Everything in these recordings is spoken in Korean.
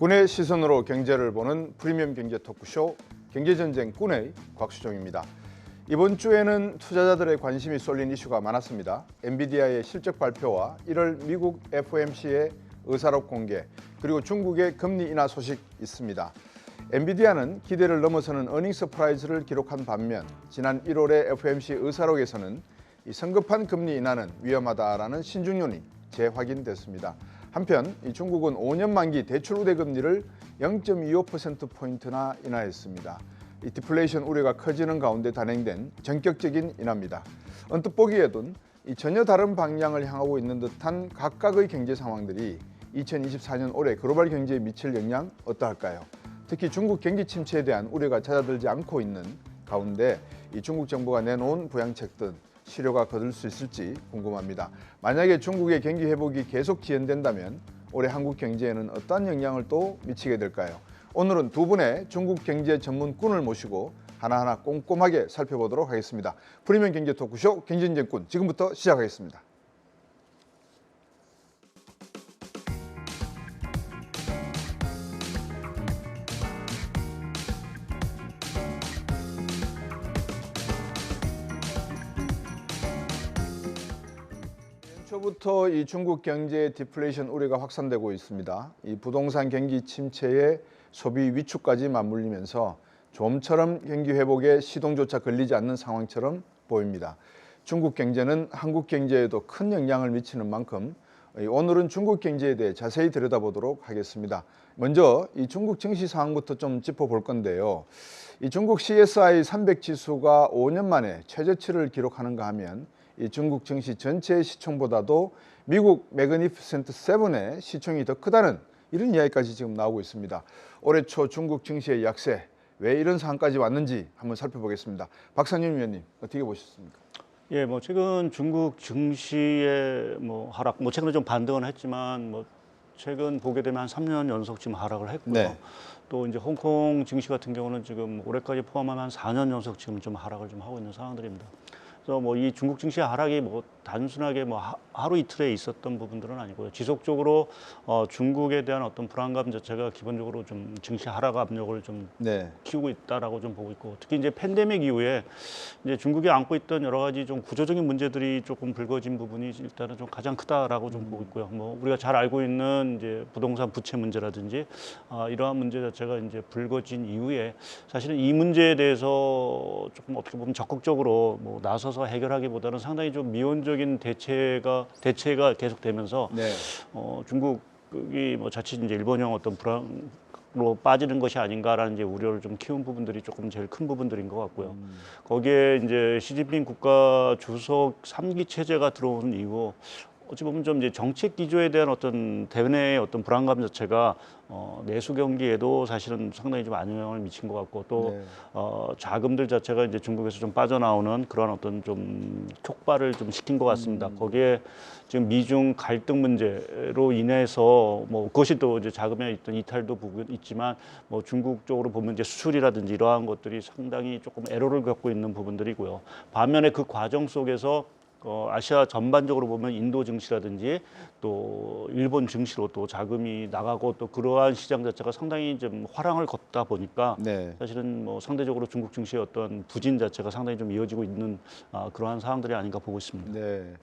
군의 시선으로 경제를 보는 프리미엄 경제 토크쇼 경제전쟁 군의 곽수종입니다. 이번 주에는 투자자들의 관심이 쏠린 이슈가 많았습니다. 엔비디아의 실적 발표와 1월 미국 FOMC의 의사록 공개, 그리고 중국의 금리 인하 소식 있습니다. 엔비디아는 기대를 넘어서는 어닝 서프라이즈를 기록한 반면 지난 1월의 FOMC 의사록에서는 이 성급한 금리 인하는 위험하다라는 신중론이 재확인됐습니다. 한편 중국은 5년 만기 대출 우대 금리를 0.25%포인트나 인하했습니다. 이 디플레이션 우려가 커지는 가운데 단행된 전격적인 인하입니다. 언뜻 보기에도 전혀 다른 방향을 향하고 있는 듯한 각각의 경제 상황들이 2024년 올해 글로벌 경제에 미칠 영향 어떠할까요? 특히 중국 경기 침체에 대한 우려가 잦아들지 않고 있는 가운데 이 중국 정부가 내놓은 부양책들 실효가 거둘 수 있을지 궁금합니다. 만약에 중국의 경기 회복이 계속 지연된다면 올해 한국 경제에는 어떤 영향을 또 미치게 될까요? 오늘은 두 분의 중국 경제 전문꾼을 모시고 하나하나 꼼꼼하게 살펴보도록 하겠습니다. 프리미엄 경제 토크쇼 경제전쟁꾼 지금부터 시작하겠습니다. 초부터 이 중국 경제의 디플레이션 우려가 확산되고 있습니다. 이 부동산 경기 침체에 소비 위축까지 맞물리면서 좀처럼 경기 회복에 시동조차 걸리지 않는 상황처럼 보입니다. 중국 경제는 한국 경제에도 큰 영향을 미치는 만큼 오늘은 중국 경제에 대해 자세히 들여다보도록 하겠습니다. 먼저 이 중국 증시 상황부터 좀 짚어볼 건데요. 이 중국 CSI 300 지수가 5년 만에 최저치를 기록하는가 하면 이 중국 증시 전체의 시총보다도 미국 매그니피센트 7의 시총이 더 크다는 이런 이야기까지 지금 나오고 있습니다. 올해 초 중국 증시의 약세, 왜 이런 상황까지 왔는지 한번 살펴보겠습니다. 박상윤 위원님 어떻게 보셨습니까? 예, 최근 중국 증시의 하락, 최근에 좀 반등은 했지만 최근 보게 되면 한 3년 연속 지금 하락을 했고요. 네. 또 이제 홍콩 증시 같은 경우는 지금 올해까지 포함하면 한 4년 연속 지금 좀 하락을 좀 하고 있는 상황들입니다. 그래서 이 중국 증시 하락이 단순하게 하루 이틀에 있었던 부분들은 아니고요. 지속적으로 중국에 대한 어떤 불안감 자체가 기본적으로 좀 증시 하락 압력을 좀 키우고 있다라고 좀 보고 있고, 특히 이제 팬데믹 이후에 이제 중국이 안고 있던 여러 가지 좀 구조적인 문제들이 조금 불거진 부분이 일단은 좀 가장 크다라고 좀 보고 있고요. 우리가 잘 알고 있는 이제 부동산 부채 문제라든지 이러한 문제 자체가 이제 불거진 이후에 사실은 이 문제에 대해서 조금 어떻게 보면 적극적으로 나서서 해결하기보다는 상당히 좀 미온적인 대체가 계속되면서 중국이 자칫 이제 일본형 어떤 불황으로 빠지는 것이 아닌가라는 이제 우려를 좀 키운 부분들이 조금 제일 큰 부분들인 것 같고요. 거기에 이제 시진핑 국가 주석 3기 체제가 들어온 이후 어찌 보면 좀 이제 정책 기조에 대한 어떤 대내의 어떤 불안감 자체가 내수 경기에도 사실은 상당히 좀 안영향을 미친 것 같고, 또 자금들 자체가 이제 중국에서 좀 빠져나오는 그런 어떤 좀 촉발을 좀 시킨 것 같습니다. 거기에 지금 미중 갈등 문제로 인해서 그것이 또 이제 자금의 어떤 이탈도 부분 있지만 중국 쪽으로 보면 이제 수출이라든지 이러한 것들이 상당히 조금 애로를 겪고 있는 부분들이고요. 반면에 그 과정 속에서 아시아 전반적으로 보면 인도 증시라든지 또 일본 증시로 또 자금이 나가고, 또 그러한 시장 자체가 상당히 좀 화랑을 걷다 보니까 사실은 상대적으로 중국 증시의 어떤 부진 자체가 상당히 좀 이어지고 있는 그러한 상황들이 아닌가 보고 있습니다. 네,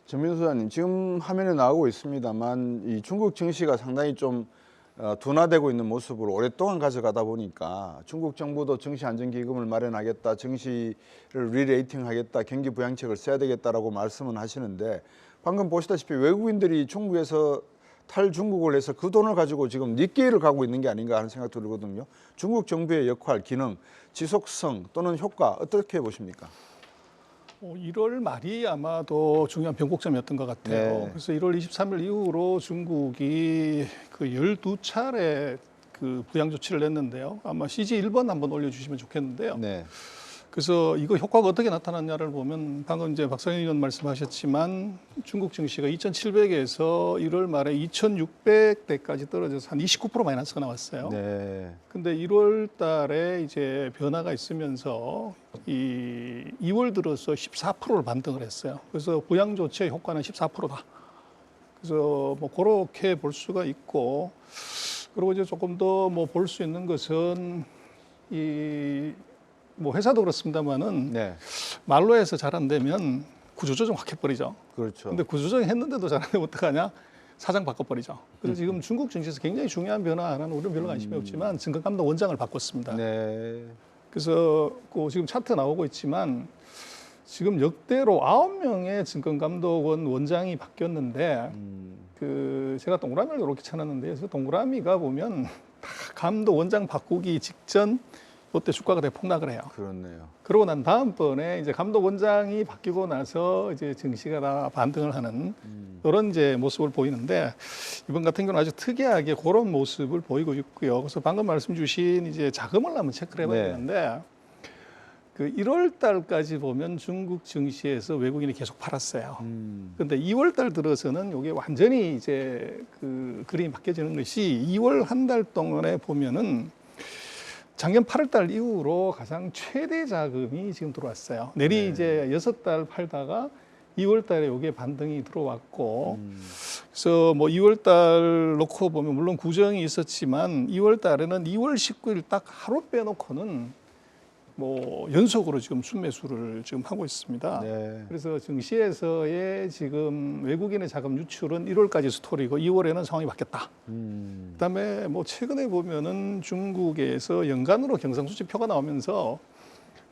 전민수 소장님 지금 화면에 나오고 있습니다만 이 중국 증시가 상당히 좀 둔화되고 있는 모습을 오랫동안 가져가다 보니까 중국 정부도 증시 안정기금을 마련하겠다, 증시를 리레이팅하겠다, 경기 부양책을 써야 되겠다라고 말씀은 하시는데, 방금 보시다시피 외국인들이 중국에서 탈중국을 해서 그 돈을 가지고 지금 니케이를 가고 있는 게 아닌가 하는 생각이 들거든요. 중국 정부의 역할, 기능, 지속성 또는 효과 어떻게 보십니까? 1월 말이 아마도 중요한 변곡점이었던 것 같아요. 그래서 1월 23일 이후로 중국이 그 12차례 그 부양 조치를 냈는데요. 아마 CG 1번 한번 올려주시면 좋겠는데요. 그래서 이거 효과가 어떻게 나타났냐를 보면 방금 이제 박상현 의원 말씀하셨지만 중국 증시가 2,700에서 1월 말에 2,600대까지 떨어져서 한 29% 마이너스가 나왔어요. 근데 1월 달에 이제 변화가 있으면서 이 2월 들어서 14%를 반등을 했어요. 그래서 부양 조치의 효과는 14%다. 그래서 그렇게 볼 수가 있고, 그리고 이제 조금 더 뭐 볼 수 있는 것은 이 뭐 회사도 그렇습니다만은 네, 말로 해서 잘 안 되면 구조조정 확 해버리죠. 그렇죠. 근데 구조조정 했는데도 잘 안 되면 어떡하냐? 사장 바꿔버리죠. 그래서 지금 중국 증시에서 굉장히 중요한 변화는 우리는 별로 관심이 없지만 증권감독 원장을 바꿨습니다. 네, 그래서 그 지금 차트 나오고 있지만 지금 역대로 9명의 증권감독원 원장이 바뀌었는데 그 제가 동그라미를 이렇게 쳐놨는데요. 그래서 동그라미가 보면 다 감독 원장 바꾸기 직전 롯데 주가가 대폭락을 해요. 그렇네요. 그러고 난 다음번에 이제 감독 원장이 바뀌고 나서 이제 증시가 다 반등을 하는 이런 이제 모습을 보이는데 이번 같은 경우는 아주 특이하게 그런 모습을 보이고 있고요. 그래서 방금 말씀 주신 이제 자금을 한번 체크를 해봐야 네. 되는데 그 1월 달까지 보면 중국 증시에서 외국인이 계속 팔았어요. 근데 2월 달 들어서는 이게 완전히 이제 그 그림이 바뀌어지는 것이 2월 한 달 동안에 보면은 작년 8월 달 이후로 가장 최대 자금이 지금 들어왔어요. 내리 이제 6달 팔다가 2월 달에 이게 반등이 들어왔고 그래서 뭐 2월 달 놓고 보면 물론 구정이 있었지만 2월 달에는 2월 19일 딱 하루 빼놓고는 뭐 연속으로 지금 순매수를 지금 하고 있습니다. 네. 그래서 증시에서의 지금 외국인의 자금 유출은 1월까지 스토리고 2월에는 상황이 바뀌었다. 그다음에 뭐 최근에 보면은 중국에서 연간으로 경상수지표가 나오면서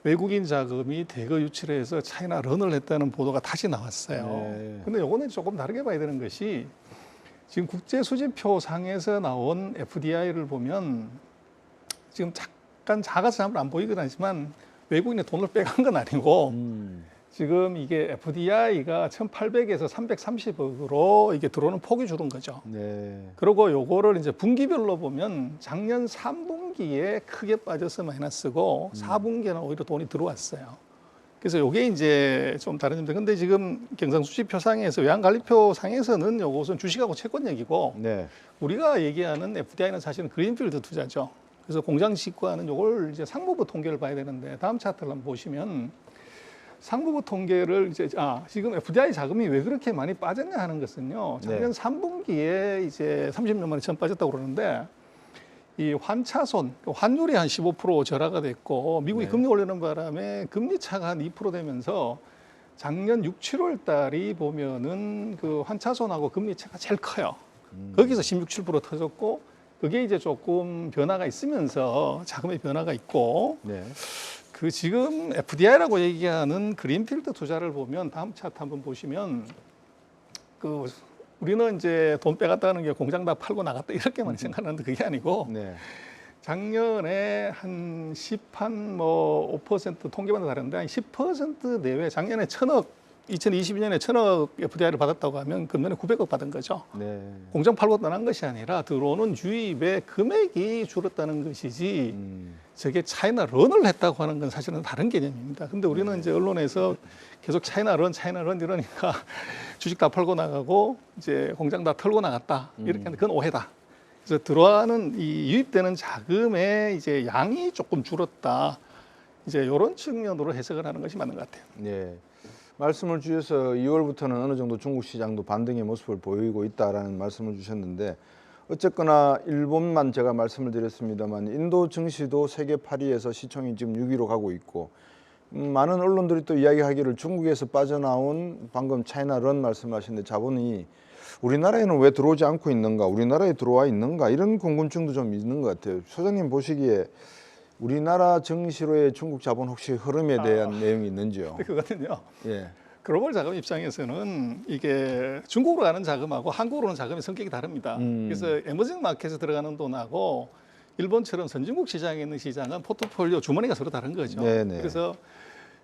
외국인 자금이 대거 유출해서 차이나 런을 했다는 보도가 다시 나왔어요. 네. 근데 요거는 조금 다르게 봐야 되는 것이 지금 국제 수지표 상에서 나온 FDI를 보면 지금 약간 작아서 잘 안 보이긴 하지만 외국인의 돈을 빼간 건 아니고 지금 이게 FDI가 1,800에서 330억으로 이게 들어오는 폭이 줄은 거죠. 네. 그리고 요거를 이제 분기별로 보면 작년 3분기에 크게 빠져서 마이너스고 4분기에는 오히려 돈이 들어왔어요. 그래서 요게 이제 좀 다른 점인데 근데 지금 경상수지표 상에서 외환관리표 상에서는 요것은 주식하고 채권 얘기고 네. 우리가 얘기하는 FDI는 사실은 그린필드 투자죠. 그래서 공장 직구하는 요걸 이제 상부부 통계를 봐야 되는데 다음 차트를 한번 보시면 상부부 통계를 이제 지금 FDI 자금이 왜 그렇게 많이 빠졌냐 하는 것은요. 작년 3분기에 이제 30년 만에 처음 빠졌다고 그러는데 이 환차손, 환율이 한 15% 절하가 됐고 미국이 금리 올리는 바람에 금리 차가 한 2% 되면서 작년 6, 7월 달이 보면은 그 환차손하고 금리 차가 제일 커요. 거기서 16, 7% 터졌고 그게 이제 조금 변화가 있으면서 자금의 변화가 있고 네. 그 지금 FDI라고 얘기하는 그린필드 투자를 보면 다음 차트 한번 보시면 그 우리는 이제 돈 빼갔다는 게 공장 다 팔고 나갔다 이렇게만 생각하는데 그게 아니고 네. 작년에 한 5% 통계마다 다른데 한 10% 내외 작년에 1,000억 2022년에 1,000억 FDI를 받았다고 하면 금년에 900억 받은 거죠. 네. 공장 팔고 떠난 것이 아니라 들어오는 유입의 금액이 줄었다는 것이지 저게 차이나 런을 했다고 하는 건 사실은 다른 개념입니다. 근데 우리는 이제 언론에서 계속 차이나 런 이러니까 주식 다 팔고 나가고 이제 공장 다 털고 나갔다. 이렇게 하는데 그건 오해다. 그래서 들어가는 이 유입되는 자금의 이제 양이 조금 줄었다. 이제 이런 측면으로 해석을 하는 것이 맞는 것 같아요. 네. 말씀을 주셔서 2월부터는 어느 정도 중국 시장도 반등의 모습을 보이고 있다라는 말씀을 주셨는데 어쨌거나 일본만 제가 말씀을 드렸습니다만 인도 증시도 세계 8위에서 시총이 지금 6위로 가고 있고 많은 언론들이 또 이야기하기를 중국에서 빠져나온 방금 차이나런 말씀하셨는데 자본이 우리나라에는 왜 들어오지 않고 있는가, 우리나라에 들어와 있는가 이런 궁금증도 좀 있는 것 같아요. 소장님 보시기에 우리나라 증시로의 중국 자본 혹시 흐름에 대한 내용이 있는지요? 그거는요. 예. 글로벌 자금 입장에서는 이게 중국으로 가는 자금하고 한국으로 오는 자금의 성격이 다릅니다. 그래서 에머징 마켓에 들어가는 돈하고 일본처럼 선진국 시장에 있는 시장은 포트폴리오 주머니가 서로 다른 거죠. 네네. 그래서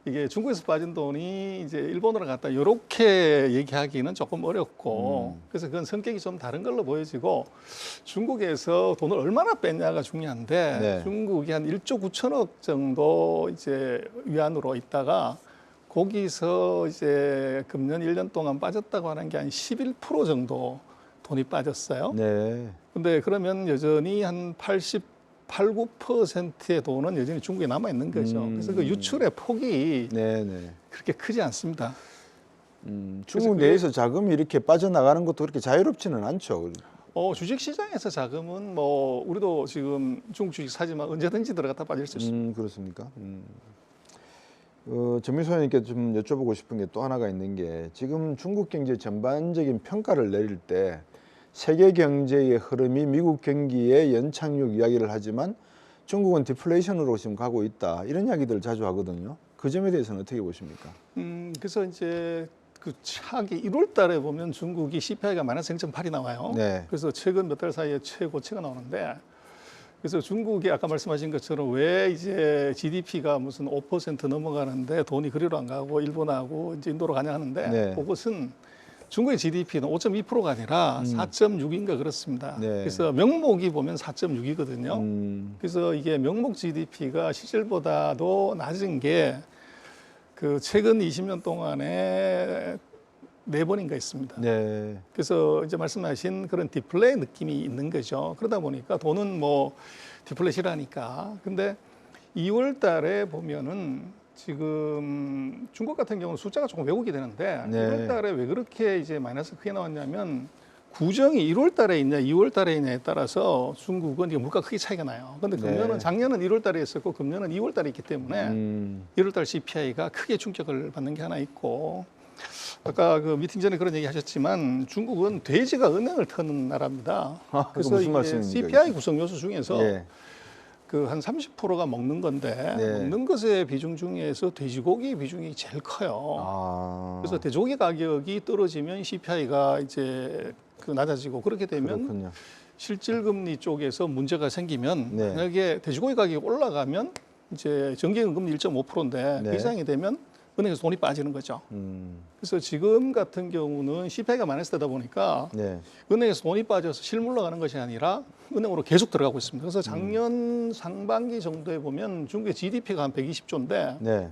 이게 중국에서 빠진 돈이 이제 일본으로 갔다 이렇게 얘기하기는 조금 어렵고 그래서 그건 성격이 좀 다른 걸로 보여지고 중국에서 돈을 얼마나 뺐냐가 중요한데 네. 중국이 한 1조 9천억 정도 이제 위안으로 있다가 거기서 이제 금년 1년 동안 빠졌다고 하는 게 한 11% 정도 돈이 빠졌어요. 네. 근데 그러면 여전히 한 9%의 돈은 여전히 중국에 남아 있는 거죠. 그래서 그 유출의 폭이 네네. 그렇게 크지 않습니다. 중국 내에서 자금이 이렇게 빠져나가는 것도 그렇게 자유롭지는 않죠. 주식 시장에서 자금은 뭐 우리도 지금 중국 주식 사지만 언제든지 들어갔다 빠질 수 있습니다. 그렇습니까? 전민수 의원님께 좀 여쭤보고 싶은 게 또 하나가 있는 게 지금 중국 경제 전반적인 평가를 내릴 때 세계 경제의 흐름이 미국 경기의 연착륙 이야기를 하지만 중국은 디플레이션으로 지금 가고 있다 이런 이야기들을 자주 하거든요. 그 점에 대해서는 어떻게 보십니까? 그래서 이제 그 차기 1월 달에 보면 중국이 CPI가 마이너스 0.8이 나와요. 네. 그래서 최근 몇 달 사이에 최고치가 나오는데 그래서 중국이 아까 말씀하신 것처럼 왜 이제 GDP가 무슨 5% 넘어가는데 돈이 그리로 안 가고 일본하고 이제 인도로 가냐 하는데 네. 그것은 중국의 GDP는 5.2%가 아니라 4.6인가 그렇습니다. 네. 그래서 명목이 보면 4.6이거든요. 그래서 이게 명목 GDP가 실질보다도 낮은 게 그 최근 20년 동안에 4번인가 있습니다. 네. 그래서 이제 말씀하신 그런 디플레이 느낌이 있는 거죠. 그러다 보니까 돈은 뭐 디플레이시라니까. 근데 2월 달에 보면은 지금 중국 같은 경우는 숫자가 조금 왜곡이 되는데 네. 1월 달에 왜 그렇게 이제 마이너스 크게 나왔냐면 구정이 1월 달에 있냐 2월 달에 있냐에 따라서 중국은 이게 물가 크게 차이가 나요. 근데 금년은 네. 작년은 1월 달에 있었고 금년은 2월 달에 있기 때문에 1월 달 CPI가 크게 충격을 받는 게 하나 있고 아까 그 미팅 전에 그런 얘기 하셨지만 중국은 돼지가 은행을 터는 나라입니다. 그거 그래서 무슨 이게 말씀입니까? CPI 구성 요소 중에서 예. 그 한 30%가 먹는 건데 네. 먹는 것의 비중 중에서 돼지고기 비중이 제일 커요. 그래서 돼지고기 가격이 떨어지면 CPI가 이제 그 낮아지고 그렇게 되면 그렇군요. 실질금리 쪽에서 문제가 생기면 네. 만약에 돼지고기 가격이 올라가면 이제 정기금리 1.5%인데 네. 그 이상이 되면 은행에서 돈이 빠지는 거죠. 그래서 지금 같은 경우는 CPI가 마이너스 되다 보니까 네. 은행에서 돈이 빠져서 실물로 가는 것이 아니라 은행으로 계속 들어가고 있습니다. 그래서 작년 상반기 정도에 보면 중국의 GDP가 한 120조인데 네.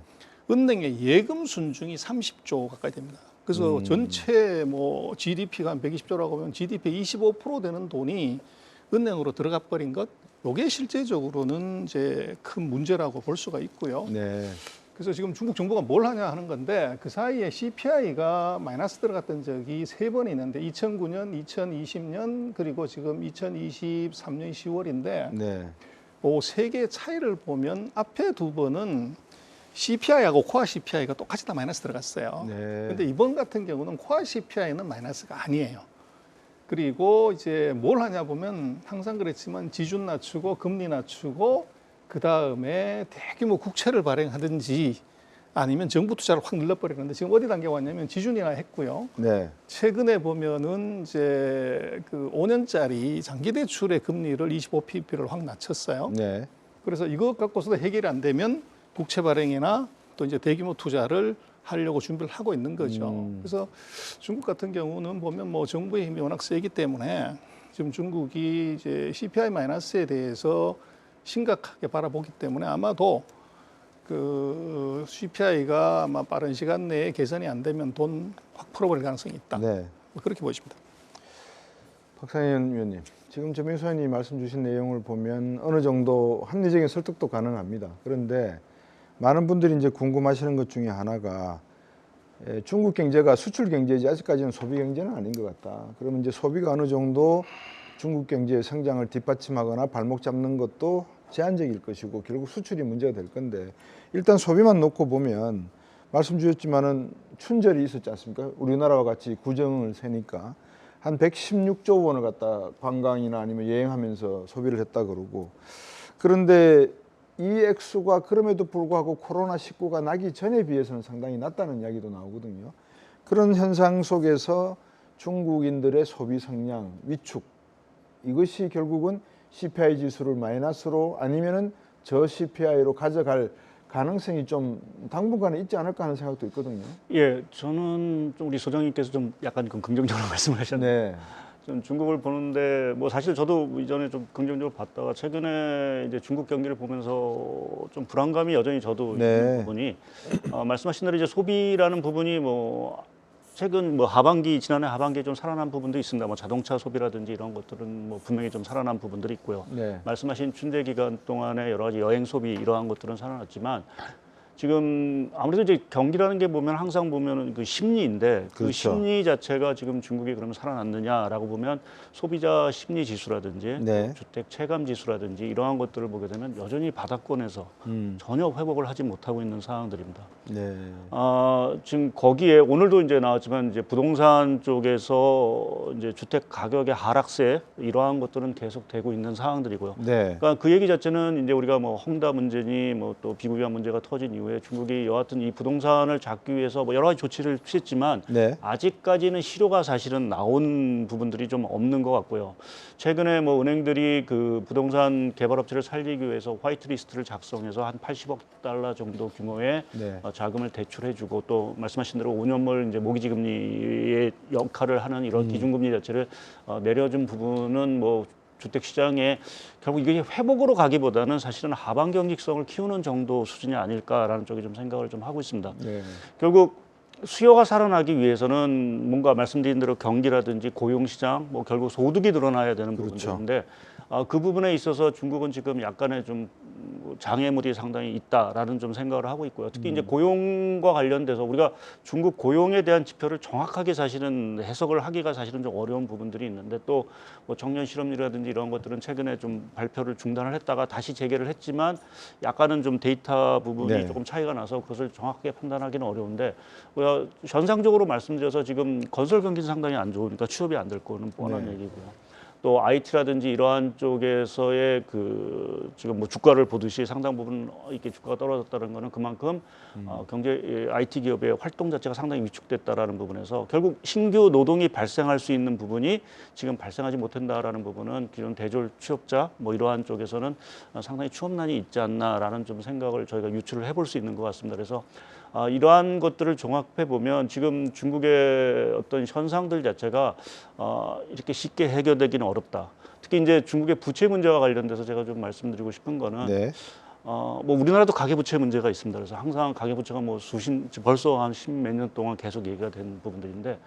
은행의 예금 순증이 30조 가까이 됩니다. 그래서 전체 뭐 GDP가 한 120조라고 하면 GDP의 25% 되는 돈이 은행으로 들어가 버린 것, 이게 실제적으로는 이제 큰 문제라고 볼 수가 있고요. 네. 그래서 지금 중국 정부가 뭘 하냐 하는 건데 그 사이에 CPI가 마이너스 들어갔던 적이 3번 있는데 2009년, 2020년 그리고 지금 2023년 10월인데 네. 그 세 개의 차이를 보면 앞에 2번은 CPI하고 코어 CPI가 똑같이 다 마이너스 들어갔어요. 네. 근데 이번 같은 경우는 코어 CPI는 마이너스가 아니에요. 그리고 이제 뭘 하냐 보면 항상 그랬지만 지준 낮추고 금리 낮추고 그 다음에 대규모 국채를 발행하든지 아니면 정부 투자를 확 늘려버리는데 지금 어디 단계 왔냐면 지준이나 했고요. 네. 최근에 보면은 이제 그 5년짜리 장기 대출의 금리를 25pp를 확 낮췄어요. 네. 그래서 이것 갖고서도 해결이 안 되면 국채 발행이나 또 이제 대규모 투자를 하려고 준비를 하고 있는 거죠. 그래서 중국 같은 경우는 보면 뭐 정부의 힘이 워낙 세기 때문에 지금 중국이 이제 CPI 마이너스에 대해서 심각하게 바라보기 때문에 아마도 그 CPI가 아마 빠른 시간 내에 개선이 안 되면 돈 확 풀어버릴 가능성이 있다. 네. 뭐 그렇게 보십니다. 박상현 위원님, 지금 전민수 의원이 말씀 주신 내용을 보면 어느 정도 합리적인 설득도 가능합니다. 그런데 많은 분들이 이제 궁금하시는 것 중에 하나가 중국 경제가 수출 경제지 아직까지는 소비 경제는 아닌 것 같다. 그러면 이제 소비가 어느 정도 중국 경제의 성장을 뒷받침하거나 발목 잡는 것도 제한적일 것이고 결국 수출이 문제가 될 건데 일단 소비만 놓고 보면 말씀 주셨지만은 춘절이 있었지 않습니까? 우리나라와 같이 구정을 세니까 한 116조 원을 갖다 관광이나 아니면 여행하면서 소비를 했다 그러고 그런데 이 액수가 그럼에도 불구하고 코로나19가 나기 전에 비해서는 상당히 낮다는 이야기도 나오거든요. 그런 현상 속에서 중국인들의 소비 성량 위축 이것이 결국은 CPI 지수를 마이너스로 아니면은 저 CPI로 가져갈 가능성이 좀 당분간에 있지 않을까 하는 생각도 있거든요. 예, 저는 좀 우리 소장님께서 좀 약간 좀 긍정적으로 말씀을 하셨는데 네. 좀 중국을 보는데 뭐 사실 저도 이전에 좀 긍정적으로 봤다가 최근에 이제 중국 경기를 보면서 좀 불안감이 여전히 저도 네. 있는 부분이 말씀하신 대로 이제 소비라는 부분이 뭐 최근 뭐 하반기 지난해 하반기에 좀 살아난 부분도 있습니다. 뭐 자동차 소비라든지 이런 것들은 뭐 분명히 좀 살아난 부분들이 있고요. 네. 말씀하신 춘제 기간 동안에 여러 가지 여행 소비 이러한 것들은 살아났지만 지금 아무래도 이제 경기라는 게 보면 항상 보면은 그 심리인데 그 그렇죠. 심리 자체가 지금 중국이 그러면 살아났느냐라고 보면 소비자 심리 지수라든지 네. 또 주택 체감 지수라든지 이러한 것들을 보게 되면 여전히 바닥권에서 전혀 회복을 하지 못하고 있는 상황들입니다. 네. 지금 거기에 오늘도 이제 나왔지만 이제 부동산 쪽에서 이제 주택 가격의 하락세 이러한 것들은 계속되고 있는 상황들이고요. 네. 그러니까 그 얘기 자체는 이제 우리가 뭐 헝다 문제니 뭐 또 비구비한 문제가 터진 이후에 중국이 여하튼 이 부동산을 잡기 위해서 뭐 여러 가지 조치를 취했지만 네. 아직까지는 실효가 사실은 나온 부분들이 좀 없는 것 같고요. 최근에 뭐 은행들이 그 부동산 개발업체를 살리기 위해서 화이트리스트를 작성해서 한 80억 달러 정도 규모의 네. 자금을 대출해주고 또 말씀하신 대로 5년물 이제 모기지금리의 역할을 하는 이런 기준금리 자체를 내려준 부분은 뭐 주택 시장에 결국 이게 회복으로 가기보다는 사실은 하방 경직성을 키우는 정도 수준이 아닐까라는 쪽에 좀 생각을 좀 하고 있습니다. 네. 결국 수요가 살아나기 위해서는 뭔가 말씀드린 대로 경기라든지 고용시장, 뭐 결국 소득이 늘어나야 되는 그렇죠. 부분들인데 그 부분에 있어서 중국은 지금 약간의 좀 장애물이 상당히 있다라는 좀 생각을 하고 있고요. 특히 이제 고용과 관련돼서 우리가 중국 고용에 대한 지표를 정확하게 사실은 해석을 하기가 사실은 좀 어려운 부분들이 있는데 또 뭐 청년 실업률이라든지 이런 것들은 최근에 좀 발표를 중단을 했다가 다시 재개를 했지만 약간은 좀 데이터 부분이 네. 조금 차이가 나서 그것을 정확하게 판단하기는 어려운데 우리가 전상적으로 말씀드려서 지금 건설 경기는 상당히 안 좋으니까 취업이 안 될 거는 뻔한 네. 얘기고요. 또 IT라든지 이러한 쪽에서의 그 지금 뭐 주가를 보듯이 상당 부분 이렇게 주가가 떨어졌다는 거는 그만큼 경제 IT 기업의 활동 자체가 상당히 위축됐다라는 부분에서 결국 신규 노동이 발생할 수 있는 부분이 지금 발생하지 못한다라는 부분은 기존 대졸 취업자 뭐 이러한 쪽에서는 상당히 취업난이 있지 않나라는 좀 생각을 저희가 유추를 해볼 수 있는 것 같습니다. 그래서 이러한 것들을 종합해 보면 지금 중국의 어떤 현상들 자체가 이렇게 쉽게 해결되기는 어렵다. 특히 이제 중국의 부채 문제와 관련돼서 제가 좀 말씀드리고 싶은 거는 네. 뭐 우리나라도 가계부채 문제가 있습니다. 그래서 항상 가계부채가 뭐 벌써 한 십몇 년 동안 계속 얘기가 된 부분들인데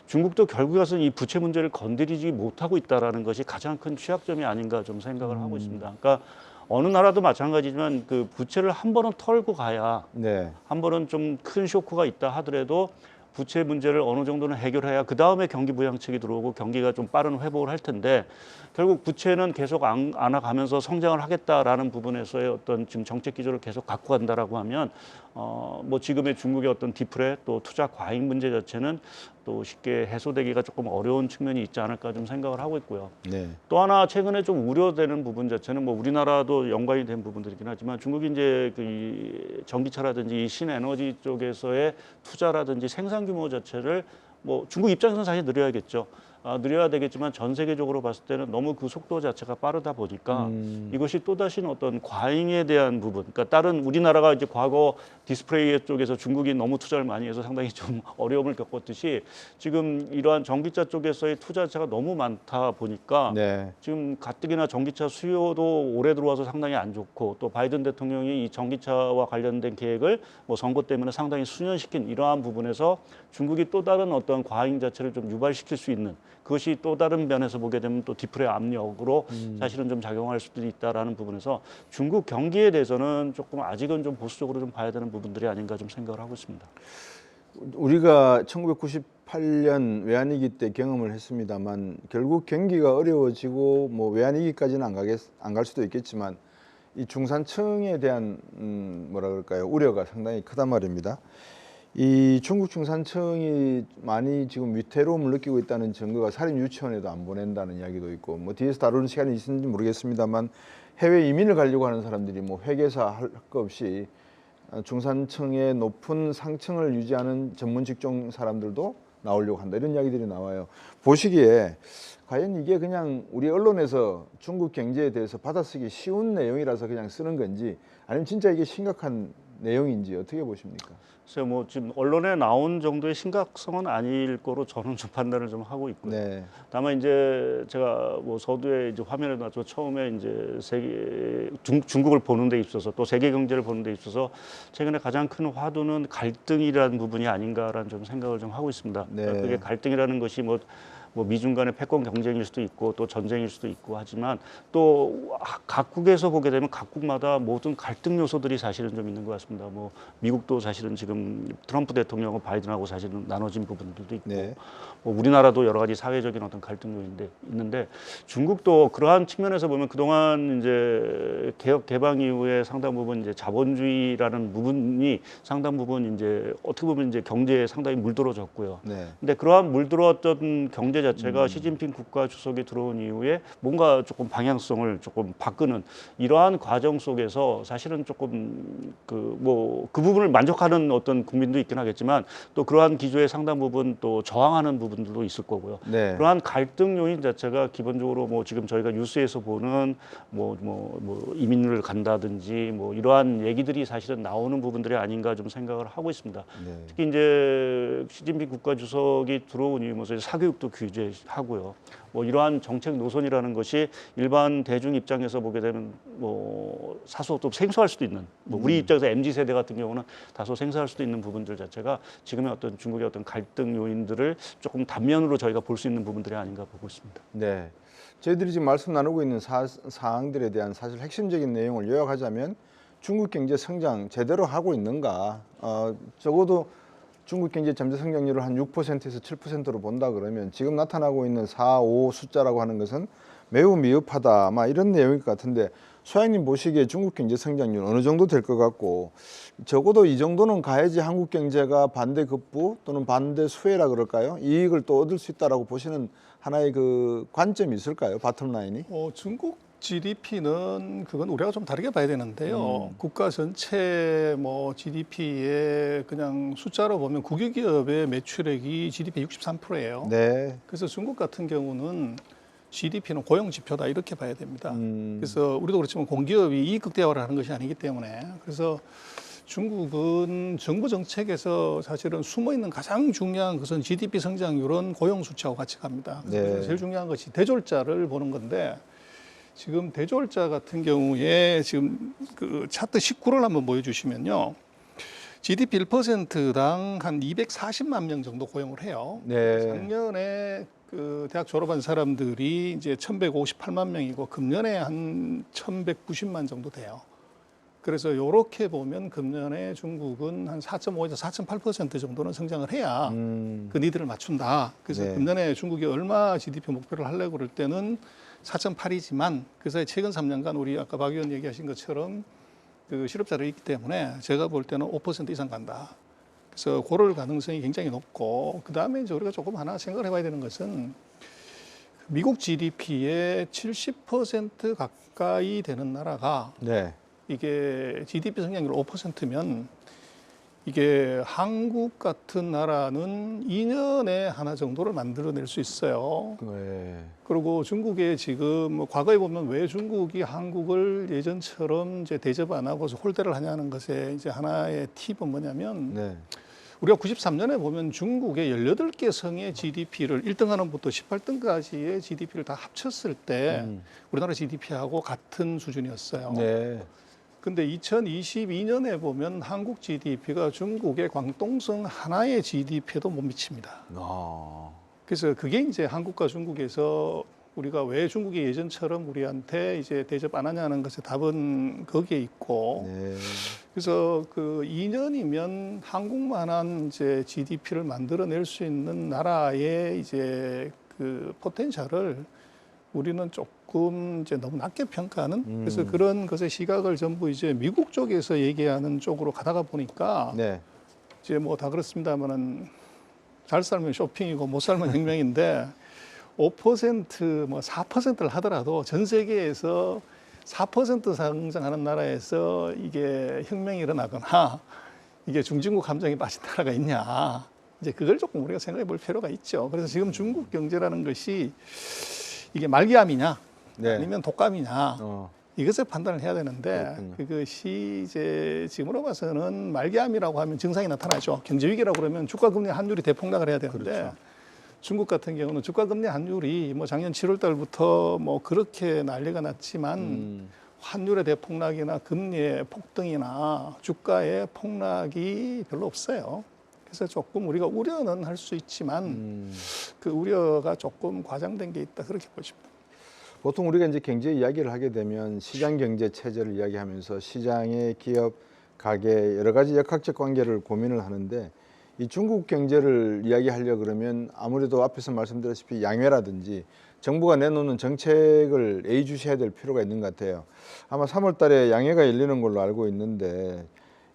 중국도 결국에 가서는 이 부채 문제를 건드리지 못하고 있다라는 것이 가장 큰 취약점이 아닌가 좀 생각을 하고 있습니다. 그러니까 어느 나라도 마찬가지지만 그 부채를 한 번은 털고 가야 네. 한 번은 좀 큰 쇼크가 있다 하더라도 부채 문제를 어느 정도는 해결해야 그 다음에 경기 부양책이 들어오고 경기가 좀 빠른 회복을 할 텐데 결국 부채는 계속 안아가면서 성장을 하겠다라는 부분에서의 어떤 지금 정책 기조를 계속 갖고 간다라고 하면 뭐 지금의 중국의 어떤 디플레 또 투자 과잉 문제 자체는 또 쉽게 해소되기가 조금 어려운 측면이 있지 않을까 좀 생각을 하고 있고요. 네. 또 하나 최근에 좀 우려되는 부분 자체는 뭐 우리나라도 연관이 된 부분들이긴 하지만 중국이 이제 그 이 전기차라든지 이 신에너지 쪽에서의 투자라든지 생산 규모 자체를 뭐 중국 입장에서는 사실 늘려야겠죠. 늘려야 되겠지만 전 세계적으로 봤을 때는 너무 그 속도 자체가 빠르다 보니까 이것이 또다시 어떤 과잉에 대한 부분, 그러니까 다른 우리나라가 이제 과거 디스플레이 쪽에서 중국이 너무 투자를 많이 해서 상당히 좀 어려움을 겪었듯이 지금 이러한 전기차 쪽에서의 투자 자체가 너무 많다 보니까 네. 지금 가뜩이나 전기차 수요도 올해 들어와서 상당히 안 좋고 또 바이든 대통령이 이 전기차와 관련된 계획을 뭐 선거 때문에 상당히 수년시킨 이러한 부분에서 중국이 또 다른 어떤 과잉 자체를 좀 유발시킬 수 있는 그것이 또 다른 면에서 보게 되면 또 디플레 압력으로 사실은 좀 작용할 수도 있다라는 부분에서 중국 경기에 대해서는 조금 아직은 좀 보수적으로 좀 봐야 되는 부분들이 아닌가 좀 생각을 하고 있습니다. 우리가 1998년 외환위기 때 경험을 했습니다만 결국 경기가 어려워지고 뭐 외환위기까지는 안 갈 수도 있겠지만 이 중산층에 대한 뭐라 그럴까요? 우려가 상당히 크단 말입니다. 이 중국 중산층이 많이 지금 위태로움을 느끼고 있다는 증거가 사립유치원에도 안 보낸다는 이야기도 있고 뭐 뒤에서 다루는 시간이 있는지 모르겠습니다만 해외 이민을 가려고 하는 사람들이 뭐 회계사 할 거 없이 중산층의 높은 상층을 유지하는 전문 직종 사람들도 나오려고 한다 이런 이야기들이 나와요. 보시기에 과연 이게 그냥 우리 언론에서 중국 경제에 대해서 받아쓰기 쉬운 내용이라서 그냥 쓰는 건지 아니면 진짜 이게 심각한 내용인지 어떻게 보십니까? 그래서 뭐 지금 언론에 나온 정도의 심각성은 아닐 거로 저는 좀 판단을 좀 하고 있고요. 네. 다만 이제 제가 뭐 서두에 이제 화면에 놨죠. 처음에 이제 중국을 보는 데 있어서 또 세계 경제를 보는 데 있어서 최근에 가장 큰 화두는 갈등이라는 부분이 아닌가라는 좀 생각을 좀 하고 있습니다. 네. 그러니까 그게 갈등이라는 것이 뭐 뭐 미중 간의 패권 경쟁일 수도 있고 또 전쟁일 수도 있고 하지만 또 각국에서 보게 되면 각국마다 모든 갈등 요소들이 사실은 좀 있는 것 같습니다. 뭐 미국도 사실은 지금 트럼프 대통령과 바이든하고 사실은 나눠진 부분들도 있고 네. 뭐 우리나라도 여러 가지 사회적인 어떤 갈등 요인데 있는데 중국도 그러한 측면에서 보면 그동안 이제 개혁 개방 이후에 상당 부분 이제 자본주의라는 부분이 상당 부분 이제 어떻게 보면 이제 경제에 상당히 물들어졌고요. 네. 근데 그러한 물들었던 경제 자체가 시진핑 국가 주석이 들어온 이후에 뭔가 조금 방향성을 조금 바꾸는 이러한 과정 속에서 사실은 조금 그 부분을 만족하는 어떤 국민도 있긴 하겠지만 또 그러한 기조에 상당 부분 또 저항하는 부분들도 있을 거고요. 네. 그러한 갈등 요인 자체가 기본적으로 뭐 지금 저희가 뉴스에서 보는 뭐 이민을 간다든지 뭐 이러한 얘기들이 사실은 나오는 부분들이 아닌가 좀 생각을 하고 있습니다. 네. 특히 이제 시진핑 국가 주석이 들어온 이후면서 사교육도 규제하고요. 뭐 이러한 정책 노선이라는 것이 일반 대중 입장에서 보게 되면 뭐 사소 또 생소할 수도 있는 뭐 우리 입장에서 MZ 세대 같은 경우는 다소 생소할 수도 있는 부분들 자체가 지금의 어떤 중국의 어떤 갈등 요인들을 조금 단면으로 저희가 볼 수 있는 부분들이 아닌가 보고 있습니다. 네. 저희들이 지금 말씀 나누고 있는 사항들에 대한 사실 핵심적인 내용을 요약하자면 중국 경제 성장 제대로 하고 있는가? 적어도 중국 경제 잠재 성장률을 한 6%에서 7%로 본다 그러면 지금 나타나고 있는 4, 5 숫자라고 하는 것은 매우 미흡하다. 이런 내용일 것 같은데 소장님 보시기에 중국 경제 성장률 어느 정도 될 것 같고 적어도 이 정도는 가야지 한국 경제가 반대 급부 또는 반대 수혜라 그럴까요? 이익을 또 얻을 수 있다라고 보시는 하나의 그 관점이 있을까요? 바텀라인이? 중국 GDP는 그건 우리가 좀 다르게 봐야 되는데요. 국가 전체 뭐 GDP의 그냥 숫자로 보면 국유기업의 매출액이 GDP 63%예요. 네. 그래서 중국 같은 경우는 GDP는 고용 지표다 이렇게 봐야 됩니다. 그래서 우리도 그렇지만 공기업이 이익 극대화를 하는 것이 아니기 때문에 그래서 중국은 정부 정책에서 사실은 숨어 있는 가장 중요한 것은 GDP 성장률은 고용 수치하고 같이 갑니다. 그래서 네. 제일 중요한 것이 대졸자를 보는 건데 지금 대졸자 같은 경우에 지금 그 차트 19를 한번 보여주시면요. GDP 1%당 한 240만 명 정도 고용을 해요. 네. 작년에 그 대학 졸업한 사람들이 이제 1,158만 명이고 금년에 한 1,190만 정도 돼요. 그래서 이렇게 보면 금년에 중국은 한 4.5에서 4.8% 정도는 성장을 해야 그 니들을 맞춘다. 그래서 네. 금년에 중국이 얼마 GDP 목표를 하려고 그럴 때는 4.8이지만 그 사이 최근 3년간 우리 아까 박 의원 얘기하신 것처럼 그 실업자들이 있기 때문에 제가 볼 때는 5% 이상 간다. 그래서 그럴 가능성이 굉장히 높고 그다음에 이제 우리가 조금 하나 생각을 해봐야 되는 것은 미국 GDP의 70% 가까이 되는 나라가 네. 이게 GDP 성장률 5%면 이게 한국 같은 나라는 2년에 하나 정도를 만들어낼 수 있어요. 네. 그리고 중국에 지금 뭐 과거에 보면 왜 중국이 한국을 예전처럼 이제 대접 안 하고서 홀대를 하냐는 것에 이제 하나의 팁은 뭐냐면 네. 우리가 93년에 보면 중국의 18개 성의 GDP를 1등하는부터 18등까지의 GDP를 다 합쳤을 때 우리나라 GDP하고 같은 수준이었어요. 네. 근데 2022년에 보면 한국 GDP가 중국의 광동성 하나의 GDP에도 못 미칩니다. 그래서 그게 이제 한국과 중국에서 우리가 왜 중국이 예전처럼 우리한테 이제 대접 안 하냐는 것의 답은 거기에 있고 네. 그래서 그 2년이면 한국만한 이제 GDP를 만들어낼 수 있는 나라의 이제 그 포텐셜을 우리는 조금 이제 너무 낮게 평가하는 그래서 그런 것의 시각을 전부 이제 미국 쪽에서 얘기하는 쪽으로 가다가 보니까 네. 이제 뭐 다 그렇습니다만은 잘 살면 쇼핑이고 못 살면 혁명인데 5% 뭐 4%를 하더라도 전 세계에서 4% 성장하는 나라에서 이게 혁명이 일어나거나 이게 중진국 감정이 빠진 나라가 있냐 이제 그걸 조금 우리가 생각해 볼 필요가 있죠. 그래서 지금 중국 경제라는 것이 이게 말기암이냐 네. 아니면 독감이냐 이것을 판단을 해야 되는데 그렇군요. 그것이 이제 지금으로 봐서는 말기암이라고 하면 증상이 나타나죠. 경제위기라고 그러면 주가금리 환율이 대폭락을 해야 되는데 그렇죠. 중국 같은 경우는 주가금리 환율이 뭐 작년 7월 달부터 뭐 그렇게 난리가 났지만 환율의 대폭락이나 금리의 폭등이나 주가의 폭락이 별로 없어요. 그래서 조금 우리가 우려는 할 수 있지만 그 우려가 조금 과장된 게 있다 그렇게 보십니다. 보통 우리가 이제 경제 이야기를 하게 되면 시장 경제 체제를 이야기하면서 시장의 기업, 가계 여러 가지 역학적 관계를 고민을 하는데 이 중국 경제를 이야기하려 그러면 아무래도 앞에서 말씀드렸다시피 양회라든지 정부가 내놓는 정책을 예의주시해야 될 필요가 있는 것 같아요. 아마 3월 달에 양회가 열리는 걸로 알고 있는데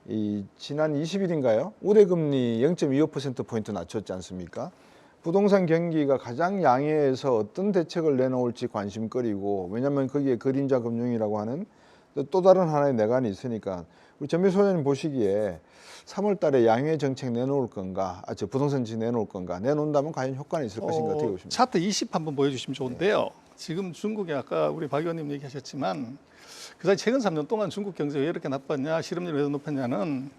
이 지난 20일인가요? 우대금리 0.25%포인트 낮췄지 않습니까? 부동산 경기가 가장 양해에서 어떤 대책을 내놓을지 관심거리고, 왜냐하면 거기에 그림자 금융이라고 하는 또 다른 하나의 내관이 있으니까 우리 전미 소장님 보시기에 3월 달에 양해 정책 내놓을 건가, 부동산 정책 내놓을 건가, 내놓는다면 과연 효과는 있을 것인가 어떻게 보십니까? 차트 20 한번 보여주시면 좋은데요. 지금 중국이 아까 우리 박 의원님 얘기하셨지만 그 사이 최근 3년 동안 중국 경제가 왜 이렇게 나빴냐, 실업률이 왜 높았냐는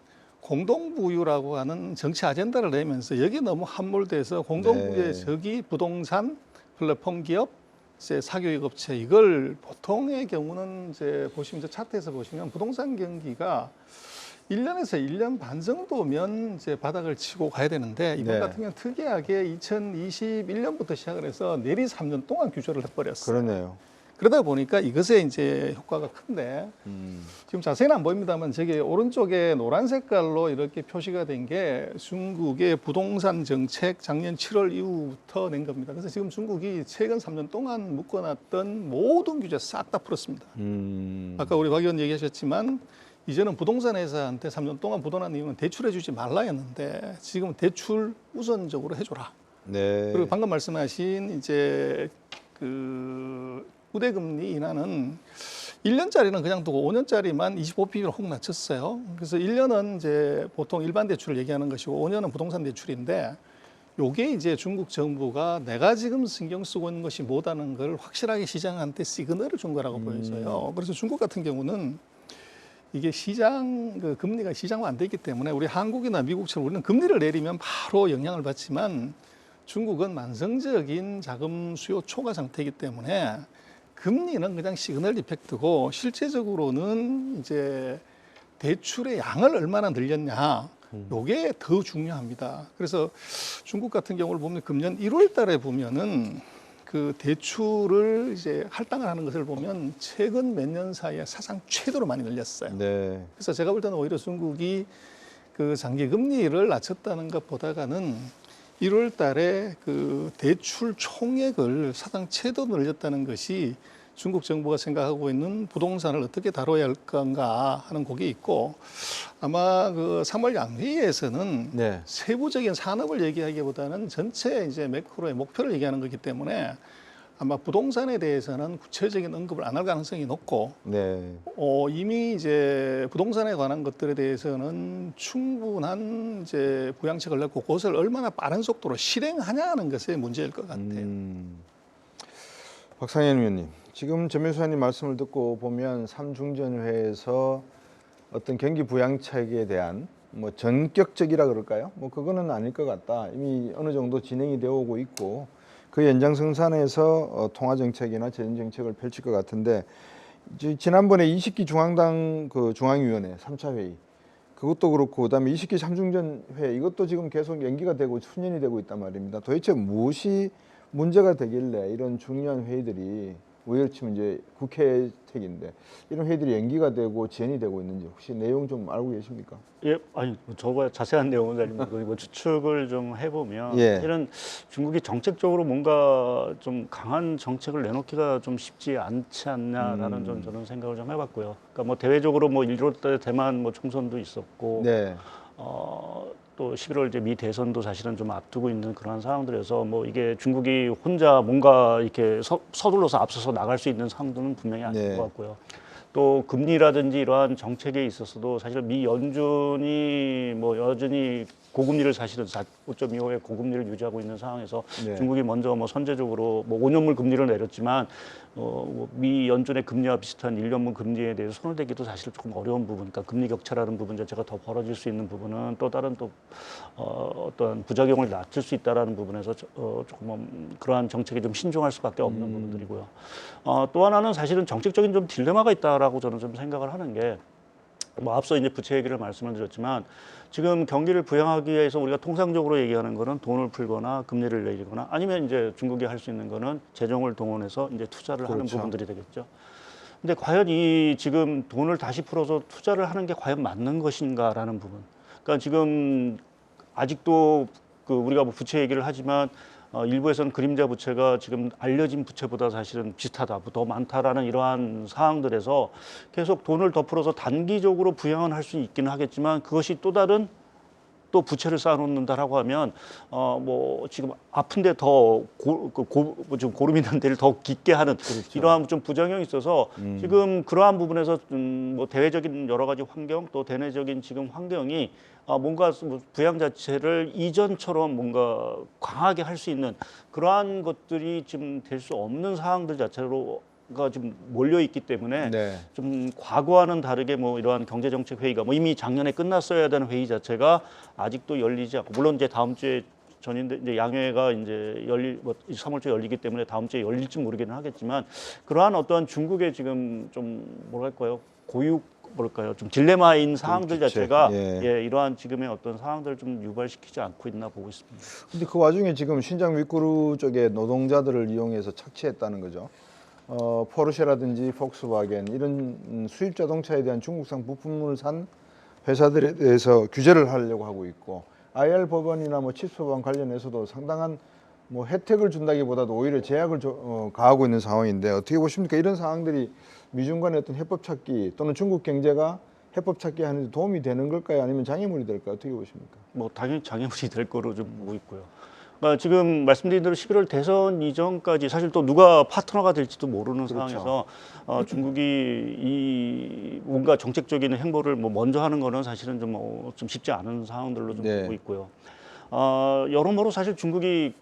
공동부유라고 하는 정치 아젠다를 내면서 여기 너무 함몰돼서 공동부유의 적이 부동산, 플랫폼 기업, 이제 사교육 업체 이걸 보통의 경우는 이제 보시면 저 차트에서 보시면 부동산 경기가 1년에서 1년 반 정도면 이제 바닥을 치고 가야 되는데 이번 같은 경우는 특이하게 2021년부터 시작을 해서 내리 3년 동안 규제를 해버렸어요. 그러네요. 그러다 보니까 이것에 이제 효과가 큰데 지금 자세히는 안 보입니다만 저기 오른쪽에 노란 색깔로 이렇게 표시가 된 게 중국의 부동산 정책 작년 7월 이후부터 낸 겁니다. 그래서 지금 중국이 최근 3년 동안 묶어놨던 모든 규제 싹 다 풀었습니다. 아까 우리 박 의원 얘기하셨지만 이제는 부동산 회사한테 3년 동안 부도난 이유는 대출해 주지 말라였는데 지금은 대출 우선적으로 해줘라. 네. 그리고 방금 말씀하신 이제 그 우대금리 인하는 1년짜리는 그냥 두고 5년짜리만 25bp를 혹 낮췄어요. 그래서 1년은 이제 보통 일반 대출을 얘기하는 것이고 5년은 부동산 대출인데 요게 이제 중국 정부가 내가 지금 신경 쓰고 있는 것이 뭐다는 걸 확실하게 시장한테 시그널을 준 거라고 보여져요. 그래서 중국 같은 경우는 이게 시장 그 금리가 시장화 안 되기 때문에 우리 한국이나 미국처럼 우리는 금리를 내리면 바로 영향을 받지만 중국은 만성적인 자금 수요 초과 상태이기 때문에 금리는 그냥 시그널 이펙트고 실제적으로는 이제 대출의 양을 얼마나 늘렸냐 요게 더 중요합니다. 그래서 중국 같은 경우를 보면 금년 1월 달에 보면은 그 대출을 이제 할당을 하는 것을 보면 최근 몇 년 사이에 사상 최대로 많이 늘렸어요. 네. 그래서 제가 볼 때는 오히려 중국이 그 장기 금리를 낮췄다는 것보다는 1월 달에 그 대출 총액을 사상 최대로 늘렸다는 것이 중국 정부가 생각하고 있는 부동산을 어떻게 다뤄야 할 건가 하는 곡이 있고 아마 그 3월 양회에서는 세부적인 산업을 얘기하기보다는 전체 이제 매크로의 목표를 얘기하는 거기 때문에 아마 부동산에 대해서는 구체적인 언급을 안 할 가능성이 높고 이미 이제 부동산에 관한 것들에 대해서는 충분한 이제 부양책을 냈고 그것을 얼마나 빠른 속도로 실행하냐는 것이 문제일 것 같아요. 박상현 의원님, 지금 전미 소장님 말씀을 듣고 보면 3중전회에서 어떤 경기 부양책에 대한 뭐 전격적이라 그럴까요? 뭐 그거는 아닐 것 같다. 이미 어느 정도 진행이 되어 오고 있고 그 연장선상에서 통화정책이나 재정정책을 펼칠 것 같은데 지난번에 20기 중앙당 그 중앙위원회 3차 회의 그것도 그렇고 그다음에 20기 3중전 회의 이것도 지금 계속 연기가 되고 수년이 되고 있단 말입니다. 도대체 무엇이 문제가 되길래 이런 중요한 회의들이 오히려 치면 이제 국회 택인데 이런 회의들이 연기가 되고 지연이 되고 있는지 혹시 내용 좀 알고 계십니까? 예, 아니 저보다 자세한 내용은 아니고 뭐 추측을 좀 해보면 이런 중국이 정책적으로 뭔가 좀 강한 정책을 내놓기가 좀 쉽지 않지 않냐라는 좀 저는 생각을 좀 해봤고요. 그러니까 뭐 대외적으로 뭐 1월 달에 대만 뭐 총선도 있었고. 또 11월 이제 미 대선도 사실은 좀 앞두고 있는 그러한 상황들에서 뭐 이게 중국이 혼자 뭔가 이렇게 서둘러서 앞서서 나갈 수 있는 상황들은 분명히 아닐 것 같고요. 또 금리라든지 이러한 정책에 있어서도 사실 미 연준이 뭐 여전히 고금리를 사실은 5.25의 고금리를 유지하고 있는 상황에서 중국이 먼저 뭐 선제적으로 뭐 5년물 금리를 내렸지만 미 연준의 금리와 비슷한 1년물 금리에 대해서 손을 대기도 사실 조금 어려운 부분, 그러니까 금리 격차라는 부분 자체가 더 벌어질 수 있는 부분은 또 다른 또 어떤 부작용을 낮출 수 있다라는 부분에서 조금 그러한 정책에 좀 신중할 수밖에 없는 부분들이고요. 또 하나는 사실은 정책적인 좀 딜레마가 있다라고 저는 좀 생각을 하는 게 뭐 앞서 이제 부채 얘기를 말씀을 드렸지만 지금 경기를 부양하기 위해서 우리가 통상적으로 얘기하는 거는 돈을 풀거나 금리를 내리거나 아니면 이제 중국이 할 수 있는 거는 재정을 동원해서 이제 투자를 하는 그렇죠. 부분들이 되겠죠. 근데 과연 이 지금 돈을 다시 풀어서 투자를 하는 게 과연 맞는 것인가라는 부분. 그러니까 지금 아직도 그 우리가 뭐 부채 얘기를 하지만 일부에서는 그림자 부채가 지금 알려진 부채보다 사실은 비슷하다, 더 많다라는 이러한 상황들에서 계속 돈을 더 풀어서 단기적으로 부양은 할 수 있기는 하겠지만 그것이 또 다른 또 부채를 쌓아놓는다라고 하면 뭐 지금 아픈데 좀 고름 있는 데를 더 깊게 하는 이러한 좀 부작용이 있어서 지금 그러한 부분에서 뭐 대외적인 여러 가지 환경 또 대내적인 지금 환경이 뭔가 부양 자체를 이전처럼 뭔가 강하게 할 수 있는 그러한 것들이 지금 될 수 없는 상황들 자체로가 지금 몰려 있기 때문에 네. 좀 과거와는 다르게 뭐 이러한 경제정책 회의가 뭐 이미 작년에 끝났어야 되는 회의 자체가 아직도 열리지 않고 물론 이제 다음 주에 전인데 이제 양회가 이제 3월 초에 열리기 때문에 다음 주에 열릴지 모르기는 하겠지만 그러한 어떠한 중국의 지금 좀 뭐랄까요 뭐랄까요 좀 딜레마인 상황들 자체가 예, 이러한 지금의 어떤 상황들을 좀 유발시키지 않고 있나 보고 있습니다. 근데 그 와중에 지금 신장 윗구르 쪽에 노동자들을 이용해서 착취했다는 거죠. 포르쉐라든지 폭스바겐 이런 수입 자동차에 대한 중국산 부품을 산 회사들에 대해서 규제를 하려고 하고 있고 IR 법안이나 뭐 칩스 법안 관련해서도 상당한 뭐 혜택을 준다기보다도 오히려 제약을 가하고 있는 상황인데 어떻게 보십니까? 이런 상황들이 미중 간의 어떤 해법 찾기 또는 중국 경제가 해법 찾기 하는 데 도움이 되는 걸까요? 아니면 장애물이 될까요? 어떻게 보십니까? 뭐 당연히 장애물이 될 거로 좀 보고 있고요. 그러니까 지금 말씀드린 대로 11월 대선 이전까지 사실 또 누가 파트너가 될지도 모르는 상황에서 중국이 이 뭔가 정책적인 행보를 뭐 먼저 하는 거는 사실은 좀 쉽지 않은 상황들로 좀 보고 있고요. 여러모로 사실 중국이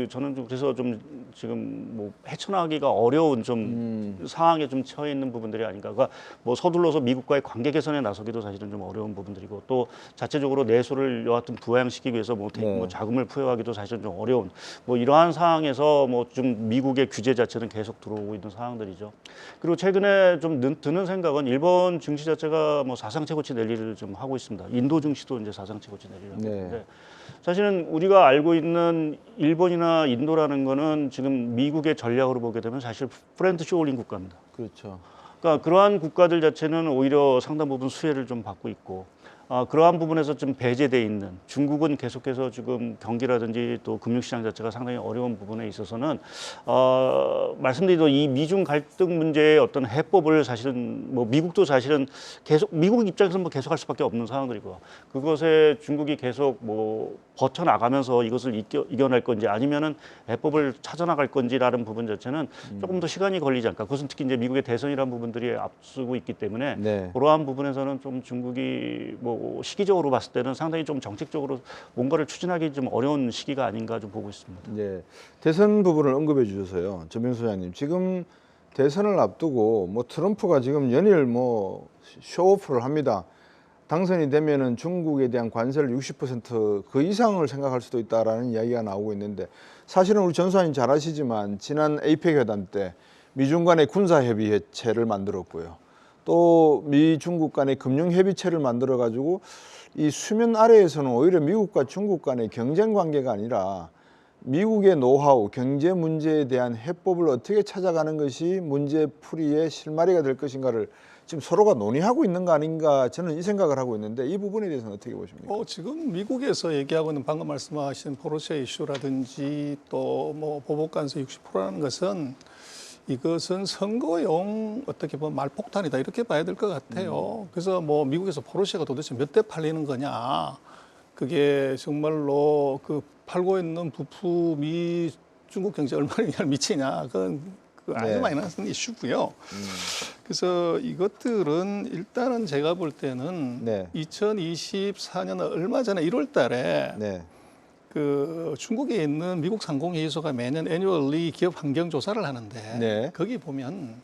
저는 좀 그래서 좀 지금 뭐 헤쳐나가기가 어려운 좀 상황에 좀 처해 있는 부분들이 아닌가. 그러니까 뭐 서둘러서 미국과의 관계 개선에 나서기도 사실은 좀 어려운 부분들이고 또 자체적으로 내수를 여하튼 부양시키기 위해서 뭐 자금을 부여하기도 사실은 좀 어려운 뭐 이러한 상황에서 뭐 좀 미국의 규제 자체는 계속 들어오고 있는 상황들이죠. 그리고 최근에 좀 드는 생각은 일본 증시 자체가 뭐 사상 최고치 내리를 좀 하고 있습니다. 인도 증시도 이제 사상 최고치 내리를 하고 있는데. 사실은 우리가 알고 있는 일본이나 인도라는 거는 지금 미국의 전략으로 보게 되면 사실 프렌드 쇼올링 국가입니다. 그렇죠. 그러니까 그러한 국가들 자체는 오히려 상당 부분 수혜를 좀 받고 있고 그러한 부분에서 좀 배제돼 있는 중국은 계속해서 지금 경기라든지 또 금융시장 자체가 상당히 어려운 부분에 있어서는 말씀드린 대로 이 미중 갈등 문제의 어떤 해법을 사실은 뭐 미국도 사실은 계속 미국 입장에서는 뭐 계속할 수밖에 없는 상황들이고 그것에 중국이 계속 뭐 버텨나가면서 이것을 이겨낼 건지 아니면은 해법을 찾아나갈 건지라는 부분 자체는 조금 더 시간이 걸리지 않을까. 그것은 특히 이제 미국의 대선이라는 부분들이 앞서고 있기 때문에 그러한 부분에서는 좀 중국이 뭐 시기적으로 봤을 때는 상당히 좀 정책적으로 뭔가를 추진하기 좀 어려운 시기가 아닌가 좀 보고 있습니다. 네, 대선 부분을 언급해 주셔서요, 전명수 소장님. 지금 대선을 앞두고 뭐 트럼프가 지금 연일 뭐 쇼오프를 합니다. 당선이 되면은 중국에 대한 관세를 60%그 이상을 생각할 수도 있다라는 이야기가 나오고 있는데 사실은 우리 전 소장님 잘 아시지만 지난 에이펙 회담 때 미중 간의 군사협의체를 만들었고요. 또 미중국 간의 금융협의체를 만들어 가지고 이 수면 아래에서는 오히려 미국과 중국 간의 경쟁 관계가 아니라 미국의 노하우, 경제 문제에 대한 해법을 어떻게 찾아가는 것이 문제 풀이의 실마리가 될 것인가를 지금 서로가 논의하고 있는 거 아닌가 저는 이 생각을 하고 있는데 이 부분에 대해서는 어떻게 보십니까? 지금 미국에서 얘기하고 있는 방금 말씀하신 포르쉐 이슈라든지 또 뭐 보복관세 60%라는 것은 이것은 선거용 어떻게 보면 말폭탄이다 이렇게 봐야 될 것 같아요. 그래서 뭐 미국에서 포르쉐가 도대체 몇 대 팔리는 거냐, 그게 정말로 그 팔고 있는 부품이 중국 경제에 얼마나 영향을 미치냐, 그건 아주 마이너스 이슈고요. 그래서 이것들은 일단은 제가 볼 때는 2024년 얼마 전에 1월 달에 그 중국에 있는 미국 상공회의소가 매년 애뉴얼리 기업 환경 조사를 하는데 거기 보면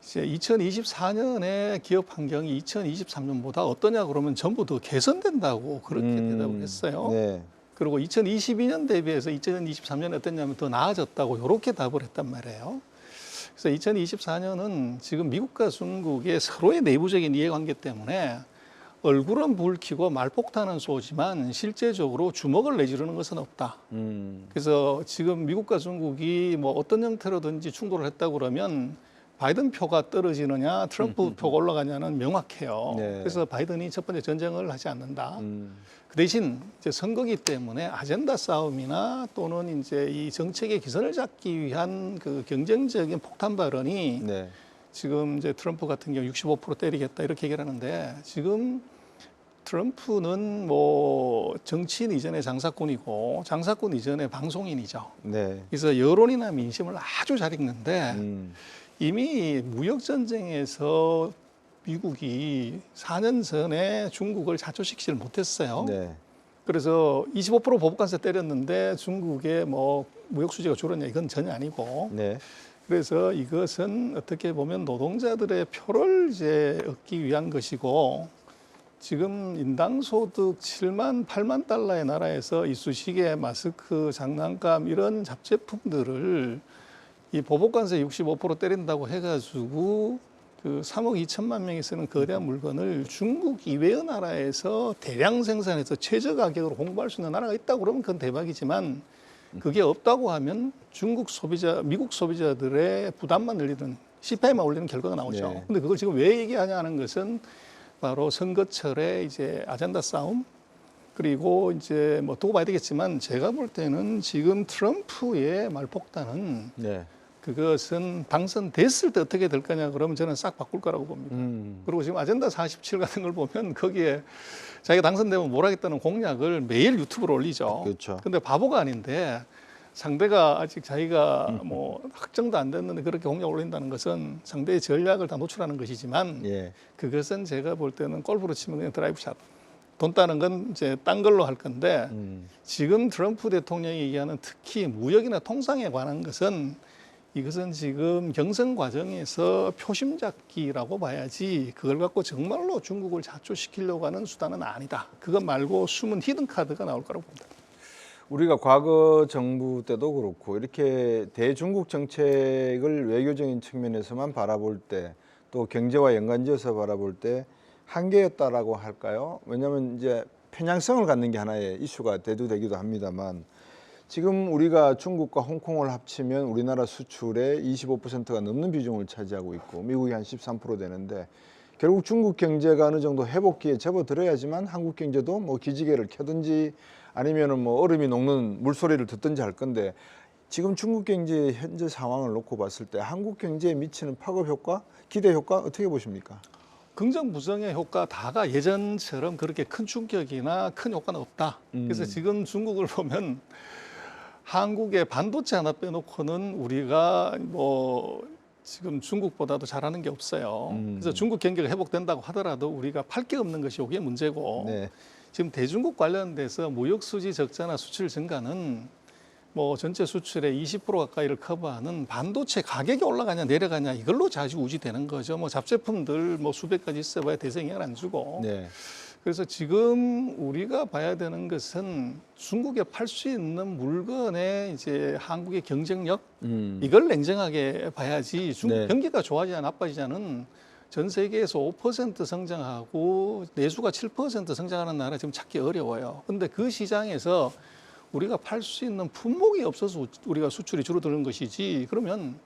이제 2024년에 기업 환경이 2023년보다 어떠냐 그러면 전부 더 개선된다고 그렇게 대답을 했어요. 그리고 2022년 대비해서 2023년에 어땠냐면 더 나아졌다고 이렇게 답을 했단 말이에요. 그래서 2024년은 지금 미국과 중국의 서로의 내부적인 이해관계 때문에 얼굴은 불키고 말폭탄은 쏘지만 실제적으로 주먹을 내지르는 것은 없다. 그래서 지금 미국과 중국이 뭐 어떤 형태로든지 충돌을 했다고 그러면 바이든 표가 떨어지느냐 트럼프 표가 올라가냐는 명확해요. 네. 그래서 바이든이 첫 번째 전쟁을 하지 않는다. 그 대신 이제 선거기 때문에 아젠다 싸움이나 또는 이제 이 정책의 기선을 잡기 위한 그 경쟁적인 폭탄 발언이 네. 지금 이제 트럼프 같은 경우 65% 때리겠다 이렇게 얘기를 하는데 지금 트럼프는 뭐 정치인 이전의 장사꾼이고 장사꾼 이전의 방송인이죠. 네. 그래서 여론이나 민심을 아주 잘 읽는데 이미 무역 전쟁에서 미국이 4년 전에 중국을 자초시키질 못했어요. 네. 그래서 25% 보복관세 때렸는데 중국의 뭐 무역 수지가 줄었냐 이건 전혀 아니고. 네. 그래서 이것은 어떻게 보면 노동자들의 표를 이제 얻기 위한 것이고 지금 인당 소득 7만 8만 달러의 나라에서 이쑤시개, 마스크, 장난감 이런 잡제품들을 이 보복관세 65% 때린다고 해가지고 그 3억 2천만 명이 쓰는 거대한 물건을 중국 이외의 나라에서 대량 생산해서 최저 가격으로 홍보할 수 있는 나라가 있다고 그러면 그건 대박이지만 그게 없다고 하면 중국 소비자, 미국 소비자들의 부담만 늘리는 CPI만 올리는 결과가 나오죠. 네. 근데 그걸 지금 왜 얘기하냐 하는 것은 바로 선거철에 이제 아젠다 싸움 그리고 이제 뭐 두고 봐야 되겠지만 제가 볼 때는 지금 트럼프의 말폭탄은 네. 그것은 당선됐을 때 어떻게 될 거냐 그러면 저는 싹 바꿀 거라고 봅니다. 그리고 지금 아젠다 47 같은 걸 보면 거기에 자기가 당선되면 뭘 하겠다는 공약을 매일 유튜브로 올리죠. 그렇죠. 근데 바보가 아닌데 상대가 아직 자기가 뭐 확정도 안 됐는데 그렇게 공약 올린다는 것은 상대의 전략을 다 노출하는 것이지만 예. 그것은 제가 볼 때는 골프로 치면 그냥 드라이브 샷. 돈 따는 건 이제 딴 걸로 할 건데 지금 트럼프 대통령이 얘기하는 특히 무역이나 통상에 관한 것은 이것은 지금 경선 과정에서 표심 잡기라고 봐야지 그걸 갖고 정말로 중국을 자초시키려고 하는 수단은 아니다. 그것 말고 숨은 히든 카드가 나올 거라고 봅니다. 우리가 과거 정부 때도 그렇고 이렇게 대중국 정책을 외교적인 측면에서만 바라볼 때 또 경제와 연관지어서 바라볼 때 한계였다라고 할까요? 왜냐하면 이제 편향성을 갖는 게 하나의 이슈가 대두되기도 합니다만 지금 우리가 중국과 홍콩을 합치면 우리나라 수출의 25%가 넘는 비중을 차지하고 있고 미국이 한 13% 되는데 결국 중국 경제가 어느 정도 회복기에 접어들어야지만 한국 경제도 뭐 기지개를 켜든지 아니면은 뭐 얼음이 녹는 물소리를 듣든지 할 건데 지금 중국 경제의 현재 상황을 놓고 봤을 때 한국 경제에 미치는 파급 효과, 기대 효과 어떻게 보십니까? 긍정 부정의 효과 다가 예전처럼 그렇게 큰 충격이나 큰 효과는 없다. 그래서 지금 중국을 보면 한국의 반도체 하나 빼놓고는 우리가 뭐 지금 중국보다도 잘하는 게 없어요. 그래서 중국 경기가 회복된다고 하더라도 우리가 팔 게 없는 것이 이게 문제고 네. 지금 대중국 관련돼서 무역 수지 적자나 수출 증가는 뭐 전체 수출의 20% 가까이를 커버하는 반도체 가격이 올라가냐 내려가냐 이걸로 좌지우지되는 거죠. 뭐 잡제품들 뭐 수백 가지 있어봐야 대세영향을 안 주고. 네. 그래서 지금 우리가 봐야 되는 것은 중국에 팔 수 있는 물건의 이제 한국의 경쟁력 이걸 냉정하게 봐야지 중국 네. 경기가 좋아지냐 나빠지냐는 전 세계에서 5% 성장하고 내수가 7% 성장하는 나라 지금 찾기 어려워요. 근데 그 시장에서 우리가 팔 수 있는 품목이 없어서 우리가 수출이 줄어드는 것이지 그러면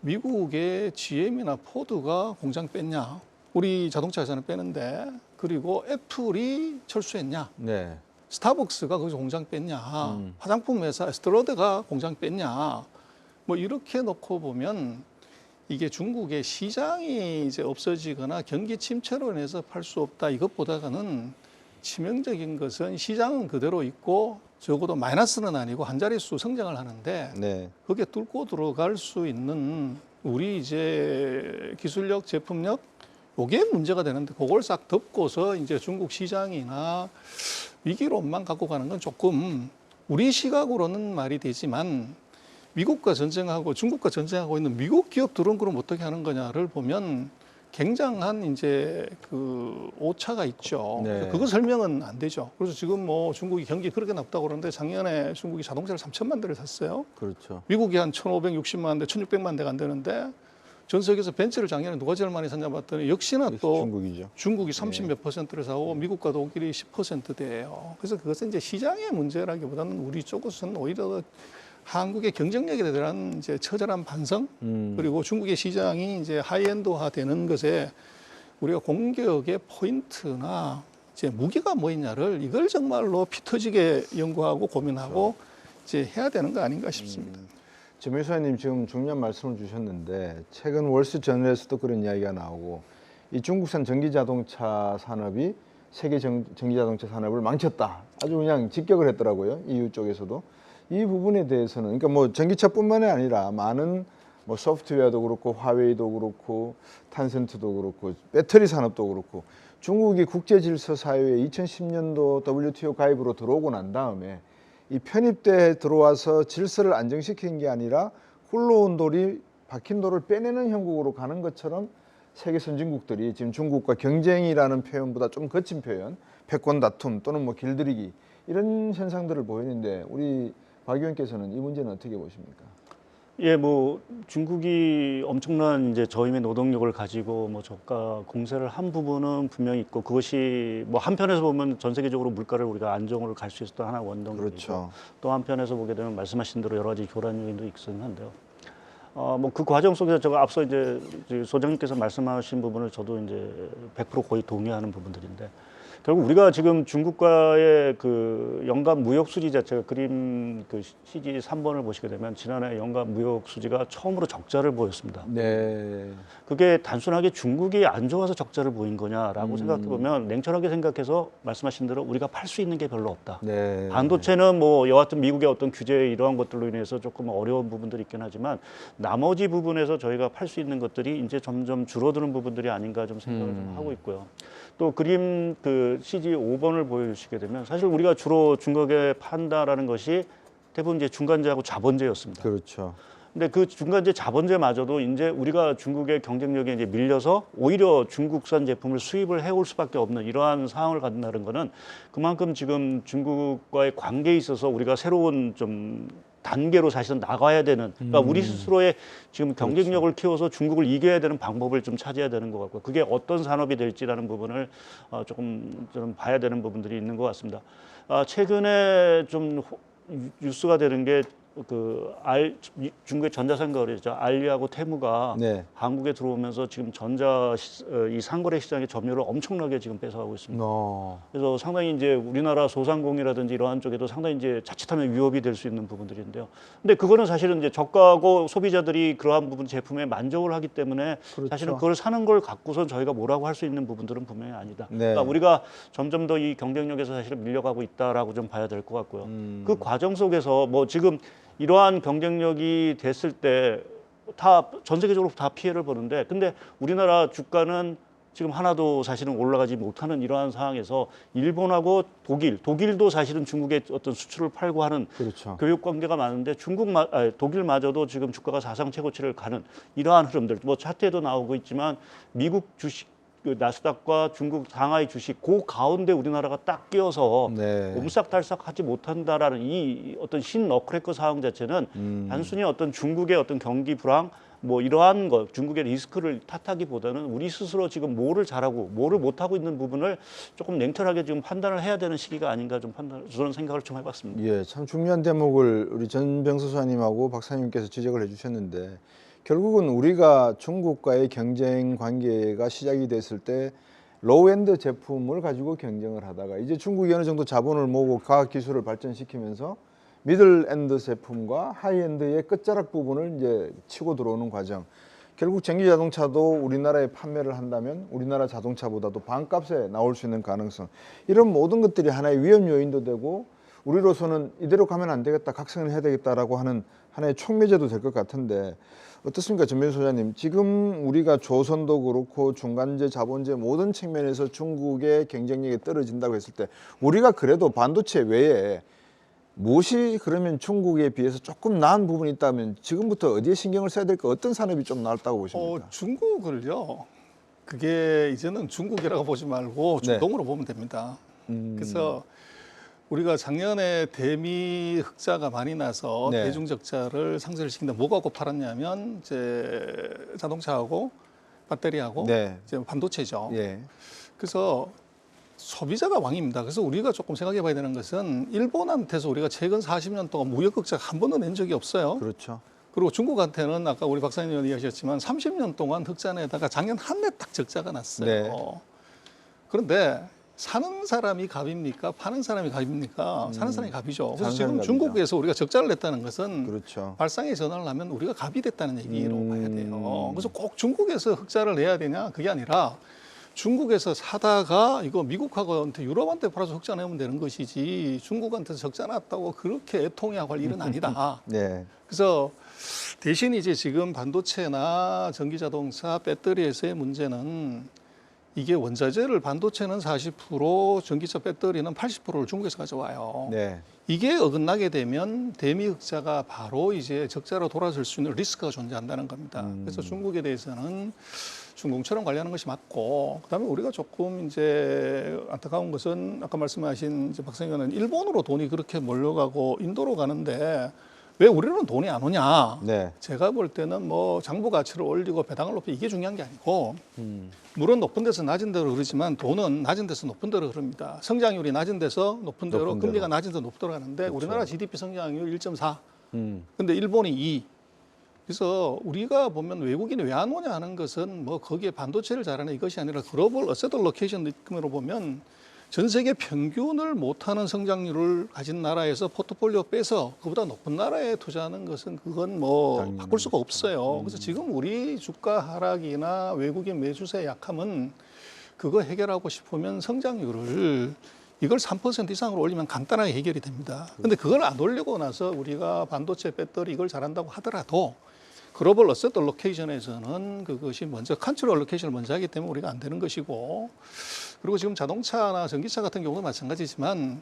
미국의 GM이나 포드가 공장 뺐냐? 우리 자동차 회사는 빼는데 그리고 애플이 철수했냐? 네. 스타벅스가 거기서 공장 뺐냐? 화장품 회사 에스트로드가 공장 뺐냐? 뭐 이렇게 놓고 보면 이게 중국의 시장이 이제 없어지거나 경기 침체로 인해서 팔 수 없다 이것보다는 치명적인 것은 시장은 그대로 있고 적어도 마이너스는 아니고 한 자릿수 성장을 하는데 네. 그게 뚫고 들어갈 수 있는 우리 이제 기술력, 제품력 요게 문제가 되는데 그걸 싹 덮고서 이제 중국 시장이나 위기론만 갖고 가는 건 조금 우리 시각으로는 말이 되지만 미국과 전쟁하고 중국과 전쟁하고 있는 미국 기업들은 그럼 어떻게 하는 거냐를 보면 굉장한 이제 그 오차가 있죠. 네. 그거 설명은 안 되죠. 그래서 지금 뭐 중국이 경기 그렇게 나쁘다고 그러는데 작년에 중국이 자동차를 3천만 대를 샀어요. 그렇죠. 미국이 한 1,560만 대, 1,600만 대가 안 되는데 전 세계에서 벤츠를 작년에 누가 제일 많이 샀냐 봤더니 역시나 또 중국이죠. 중국이 30몇 %를 사고 미국과 독일이 10%대예요. 그래서 그것은 이제 시장의 문제라기보다는 우리 쪽에서는 오히려 한국의 경쟁력에 대한 이제 처절한 반성 그리고 중국의 시장이 이제 하이엔드화되는 것에 우리가 공격의 포인트나 이제 무기가 뭐 있냐를 이걸 정말로 피 터지게 연구하고 고민하고 이제 해야 되는 거 아닌가 싶습니다. 전민수 소장님 지금 중요한 말씀을 주셨는데 최근 월스저널에서도 그런 이야기가 나오고 이 중국산 전기자동차 산업이 세계 전기자동차 산업을 망쳤다. 아주 그냥 직격을 했더라고요. EU 쪽에서도. 이 부분에 대해서는 그러니까 뭐 전기차뿐만이 아니라 많은 뭐 소프트웨어도 그렇고 화웨이도 그렇고 탄센트도 그렇고 배터리 산업도 그렇고 중국이 국제질서 사회에 2010년도 WTO 가입으로 들어오고 난 다음에 이 편입대에 들어와서 질서를 안정시킨 게 아니라 굴러온 돌이 박힌 돌을 빼내는 형국으로 가는 것처럼 세계 선진국들이 지금 중국과 경쟁이라는 표현보다 좀 거친 표현, 패권 다툼 또는 뭐 길들이기 이런 현상들을 보이는데 우리 박 의원께서는 이 문제는 어떻게 보십니까? 예, 뭐 중국이 엄청난 이제 저임의 노동력을 가지고 뭐 저가 공세를 한 부분은 분명히 있고 그것이 뭐 한편에서 보면 전 세계적으로 물가를 우리가 안정으로 갈 수 있었던 하나의 원동력이고 그렇죠. 또 한편에서 보게 되면 말씀하신 대로 여러 가지 교란 요인도 있긴 한데요. 뭐 그 과정 속에서 제가 앞서 이제 소장님께서 말씀하신 부분을 저도 이제 100% 거의 동의하는 부분들인데 결국 우리가 지금 중국과의 그 연간 무역 수지 자체가 그림 그 CG 3번을 보시게 되면 지난해 연간 무역 수지가 처음으로 적자를 보였습니다. 네. 그게 단순하게 중국이 안 좋아서 적자를 보인 거냐라고 생각해 보면 냉철하게 생각해서 말씀하신 대로 우리가 팔 수 있는 게 별로 없다. 네. 반도체는 뭐 여하튼 미국의 어떤 규제 이러한 것들로 인해서 조금 어려운 부분들이 있긴 하지만 나머지 부분에서 저희가 팔 수 있는 것들이 이제 점점 줄어드는 부분들이 아닌가 좀 생각을 좀 하고 있고요. 또 그림 그 CG 5번을 보여주시게 되면 사실 우리가 주로 중국에 판다라는 것이 대부분 이제 중간재하고 자본재였습니다. 그렇죠. 근데 그 중간재 자본재마저도 이제 우리가 중국의 경쟁력에 이제 밀려서 오히려 중국산 제품을 수입을 해올 수밖에 없는 이러한 상황을 갖는다는 거는 그만큼 지금 중국과의 관계에 있어서 우리가 새로운 좀 단계로 사실은 나가야 되는 그러니까 우리 스스로의 지금 경쟁력을 키워서 중국을 이겨야 되는 방법을 좀 찾아야 되는 것 같고요. 그게 어떤 산업이 될지라는 부분을 조금 봐야 되는 부분들이 있는 것 같습니다. 최근에 좀 뉴스가 되는 게 그 중국의 전자상거 거래죠. 알리하고 테무가 네. 한국에 들어오면서 지금 이 상거래 시장의 점유율을 엄청나게 지금 뺏어가고 있습니다. 그래서 상당히 이제 우리나라 소상공이라든지 이러한 쪽에도 상당히 이제 자칫하면 위협이 될 수 있는 부분들인데요. 근데 그거는 사실은 이제 저가고 소비자들이 그러한 부분 제품에 만족을 하기 때문에 그렇죠. 사실은 그걸 사는 걸 갖고선 저희가 뭐라고 할 수 있는 부분들은 분명히 아니다. 네. 그러니까 우리가 점점 더 이 경쟁력에서 사실은 밀려가고 있다라고 좀 봐야 될 것 같고요. 그 과정 속에서 뭐 지금 이러한 경쟁력이 됐을 때 다 전 세계적으로 다 피해를 보는데 근데 우리나라 주가는 지금 하나도 사실은 올라가지 못하는 이러한 상황에서 일본하고 독일도 사실은 중국의 어떤 수출을 팔고 하는 그렇죠. 교육 관계가 많은데 독일마저도 지금 주가가 사상 최고치를 가는 이러한 흐름들 뭐 차트에도 나오고 있지만 미국 주식 그 나스닥과 중국 상하이 주식 그 가운데 우리나라가 딱 끼어서 네. 옴싹달싹하지 못한다라는 이 어떤 신너클래커 상황 자체는 단순히 어떤 중국의 어떤 경기 불황 뭐 이러한 것 중국의 리스크를 탓하기보다는 우리 스스로 지금 뭐를 잘하고 뭐를 못하고 있는 부분을 조금 냉철하게 지금 판단을 해야 되는 시기가 아닌가 좀 그런 생각을 좀 해봤습니다. 예, 참 중요한 대목을 우리 전병수 소장님하고 박사님께서 지적을 해주셨는데 결국은 우리가 중국과의 경쟁 관계가 시작이 됐을 때 로우엔드 제품을 가지고 경쟁을 하다가 이제 중국이 어느 정도 자본을 모으고 과학 기술을 발전시키면서 미들엔드 제품과 하이엔드의 끝자락 부분을 이제 치고 들어오는 과정. 결국 전기 자동차도 우리나라에 판매를 한다면 우리나라 자동차보다도 반값에 나올 수 있는 가능성. 이런 모든 것들이 하나의 위험 요인도 되고 우리로서는 이대로 가면 안 되겠다, 각성을 해야 되겠다라고 하는 하나의 촉매제도 될 것 같은데 어떻습니까, 전민수 소장님? 지금 우리가 조선도 그렇고 중간재, 자본재 모든 측면에서 중국의 경쟁력이 떨어진다고 했을 때 우리가 그래도 반도체 외에 무엇이 그러면 중국에 비해서 조금 나은 부분이 있다면 지금부터 어디에 신경을 써야 될까? 어떤 산업이 좀 나았다고 보십니까? 중국을요. 그게 이제는 중국이라고 보지 말고 네. 중동으로 보면 됩니다. 그래서 우리가 작년에 대미 흑자가 많이 나서 네. 대중적자를 상쇄를 시킨다. 뭐가 고팔았냐면 이제 자동차하고 배터리하고 네. 이제 반도체죠. 예. 그래서 소비자가 왕입니다. 그래서 우리가 조금 생각해 봐야 되는 것은 일본한테서 우리가 최근 40년 동안 무역 흑자가 한 번도 낸 적이 없어요. 그렇죠. 그리고 중국한테는 아까 우리 박사님 의원이 하셨지만 30년 동안 흑자 내다가 작년 한 해 딱 적자가 났어요. 네. 그런데 사는 사람이 갑입니까? 파는 사람이 갑입니까? 사는 사람이 갑이죠. 그래서 사는 지금 사람이 중국에서 우리가 적자를 냈다는 것은 그렇죠. 발상의 전환을 하면 우리가 갑이 됐다는 얘기로 봐야 돼요. 그래서 꼭 중국에서 흑자를 내야 되냐? 그게 아니라 중국에서 사다가 이거 미국하고한테 유럽한테 팔아서 흑자 내면 되는 것이지 중국한테서 적자 났다고 그렇게 애통해하고 할 일은 아니다. 네. 그래서 대신 이제 지금 반도체나 전기자동차, 배터리에서의 문제는 이게 원자재를 반도체는 40%, 전기차 배터리는 80%를 중국에서 가져와요. 네. 이게 어긋나게 되면 대미 흑자가 바로 이제 적자로 돌아설 수 있는 리스크가 존재한다는 겁니다. 그래서 중국에 대해서는 중공처럼 관리하는 것이 맞고, 그다음에 우리가 조금 이제 안타까운 것은 아까 말씀하신 이제 박사님 의원은 일본으로 돈이 그렇게 몰려가고 인도로 가는데 왜 우리는 돈이 안 오냐? 네. 제가 볼 때는 뭐 장부 가치를 올리고 배당을 높이 이게 중요한 게 아니고 물은 높은 데서 낮은 데로 흐르지만 돈은 낮은 데서 높은 데로 흐릅니다. 성장률이 낮은 데서 높은 데로 높은 금리가 데로. 낮은 데서 높은 데로 가는데 그렇죠. 우리나라 GDP 성장률 1.4. 음. 근데 일본이 2. 그래서 우리가 보면 외국인이 왜 안 오냐 하는 것은 뭐 거기에 반도체를 잘하는 이것이 아니라 글로벌 어셋 알로케이션 느낌으로 보면 전 세계 평균을 못하는 성장률을 가진 나라에서 포트폴리오 빼서 그보다 높은 나라에 투자하는 것은 그건 뭐 당연히 바꿀 수가 없어요. 그래서 지금 우리 주가 하락이나 외국인 매수세 약함은 그거 해결하고 싶으면 성장률을 이걸 3% 이상으로 올리면 간단하게 해결이 됩니다. 근데 그걸 안 올리고 나서 우리가 반도체, 배터리 이걸 잘한다고 하더라도 글로벌 어셋 알로케이션에서는 그것이 먼저 컨트롤 알로케이션을 먼저 하기 때문에 우리가 안 되는 것이고, 그리고 지금 자동차나 전기차 같은 경우도 마찬가지지만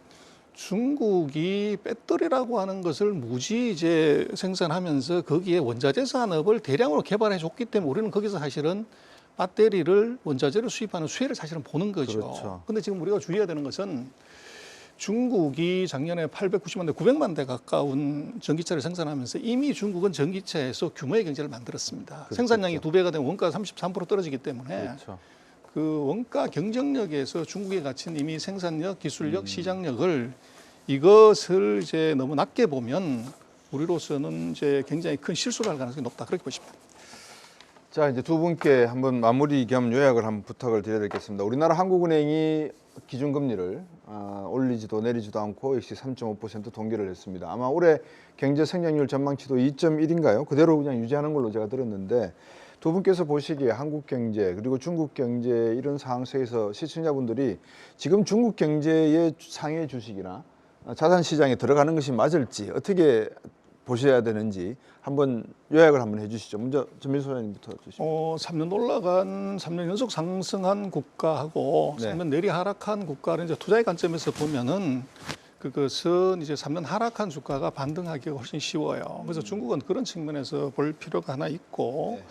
중국이 배터리라고 하는 것을 무지 이제 생산하면서 거기에 원자재 산업을 대량으로 개발해 줬기 때문에 우리는 거기서 사실은 배터리를 원자재를 수입하는 수혜를 사실은 보는 거죠. 그렇죠. 근데 지금 우리가 주의해야 되는 것은 중국이 작년에 890만 대, 900만 대 가까운 전기차를 생산하면서 이미 중국은 전기차에서 규모의 경제를 만들었습니다. 그렇겠죠. 생산량이 2배가 되면 원가가 33% 떨어지기 때문에 그렇죠. 그 원가 경쟁력에서 중국에 갇힌 이미 생산력, 기술력, 시장력을 이것을 이제 너무 낮게 보면 우리로서는 이제 굉장히 큰 실수를 할 가능성이 높다. 그렇게 보십니다. 자, 이제 두 분께 한번 마무리 겸 요약을 한번 부탁을 드려야 되겠습니다. 우리나라 한국은행이 기준금리를 올리지도 내리지도 않고 역시 3.5% 동결을 했습니다. 아마 올해 경제 성장률 전망치도 2.1인가요? 그대로 그냥 유지하는 걸로 제가 들었는데 두 분께서 보시기에 한국 경제 그리고 중국 경제 이런 상황 속에서 시청자분들이 지금 중국 경제의 상해 주식이나 자산 시장에 들어가는 것이 맞을지 어떻게 보셔야 되는지 한번 요약을 한번 해주시죠. 먼저 전민수 소장님부터 주시죠. 3년 올라간, 3년 연속 상승한 국가하고 네. 3년 내리 하락한 국가를 이제 투자의 관점에서 보면은 그것은 이제 3년 하락한 주가가 반등하기가 훨씬 쉬워요. 그래서 중국은 그런 측면에서 볼 필요가 하나 있고, 네.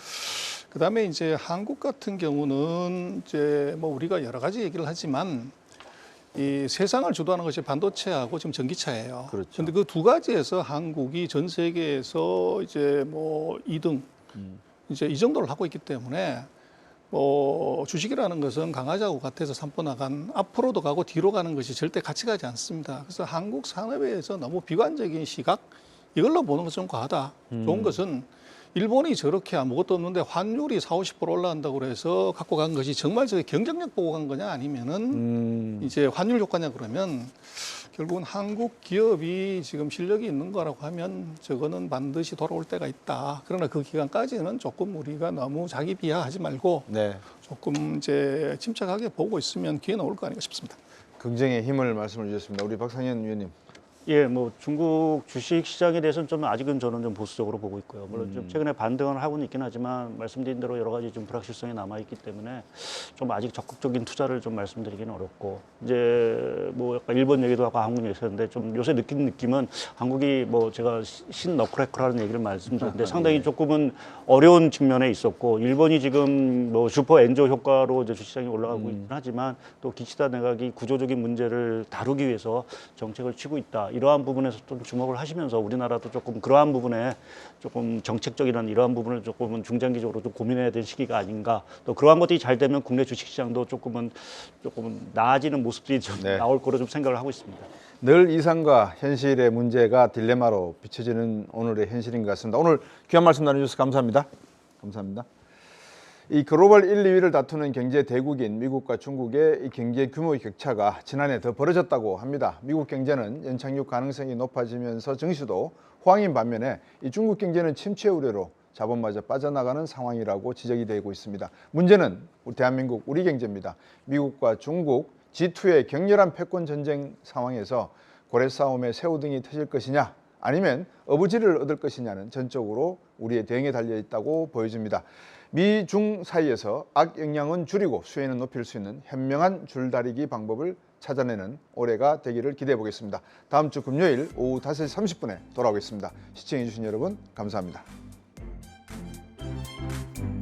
그다음에 이제 한국 같은 경우는 이제 뭐 우리가 여러 가지 얘기를 하지만 이 세상을 주도하는 것이 반도체하고 지금 전기차예요. 그렇죠. 그런데 그 두 가지에서 한국이 전 세계에서 이제 뭐 2등 이제 이 정도를 하고 있기 때문에 뭐 주식이라는 것은 강아지하고 같아서 산보 나간 앞으로도 가고 뒤로 가는 것이 절대 같이 가지 않습니다. 그래서 한국 산업에 대해서 너무 비관적인 시각 이걸로 보는 것은 좀 과하다. 좋은 것은 일본이 저렇게 아무것도 없는데 환율이 40, 50% 올라간다고 그래서 갖고 간 것이 정말 저게 경쟁력 보고 간 거냐 아니면은 이제 환율 효과냐 그러면 결국은 한국 기업이 지금 실력이 있는 거라고 하면 저거는 반드시 돌아올 때가 있다. 그러나 그 기간까지는 조금 우리가 너무 자기 비하하지 말고 네. 조금 이제 침착하게 보고 있으면 기회는 올 거 아닌가 싶습니다. 긍정의 힘을 말씀을 주셨습니다. 우리 박상현 위원님. 예, 뭐 중국 주식 시장에 대해서는 좀 아직은 저는 좀 보수적으로 보고 있고요. 물론 좀 최근에 반등을 하고는 있긴 하지만 말씀드린 대로 여러 가지 좀 불확실성이 남아 있기 때문에 좀 아직 적극적인 투자를 좀 말씀드리기는 어렵고 이제 뭐 약간 일본 얘기도 하고 한국 얘기도 했는데 좀 요새 느끼는 느낌은 한국이 뭐 제가 신너크래커라는 얘기를 말씀드렸는데 상당히 조금은 어려운 측면에 있었고 일본이 지금 뭐 슈퍼 엔저 효과로 이제 주시장이 올라가고 있긴 하지만 또 기시다 내각이 구조적인 문제를 다루기 위해서 정책을 취고 있다. 이러한 부분에서 좀 주목을 하시면서 우리나라도 조금 그러한 부분에 조금 정책적이나 이러한 부분을 조금은 중장기적으로 좀 고민해야 될 시기가 아닌가. 또 그러한 것들이 잘 되면 국내 주식시장도 조금은 나아지는 모습들이 좀 네. 나올 거로 좀 생각을 하고 있습니다. 늘 이상과 현실의 문제가 딜레마로 비춰지는 오늘의 현실인 것 같습니다. 오늘 귀한 말씀 나눠주셔서 감사합니다. 감사합니다. 이 글로벌 1, 2위를 다투는 경제 대국인 미국과 중국의 이 경제 규모의 격차가 지난해 더 벌어졌다고 합니다. 미국 경제는 연착륙 가능성이 높아지면서 증시도 호황인 반면에 이 중국 경제는 침체 우려로 자본마저 빠져나가는 상황이라고 지적이 되고 있습니다. 문제는 대한민국 우리 경제입니다. 미국과 중국 G2의 격렬한 패권 전쟁 상황에서 고래 싸움에 새우등이 터질 것이냐 아니면 어부지를 얻을 것이냐는 전적으로 우리의 대응에 달려 있다고 보여집니다. 미중 사이에서 악영향은 줄이고 수혜는 높일 수 있는 현명한 줄다리기 방법을 찾아내는 올해가 되기를 기대해 보겠습니다. 다음 주 금요일 오후 5시 30분에 돌아오겠습니다. 시청해 주신 여러분 감사합니다.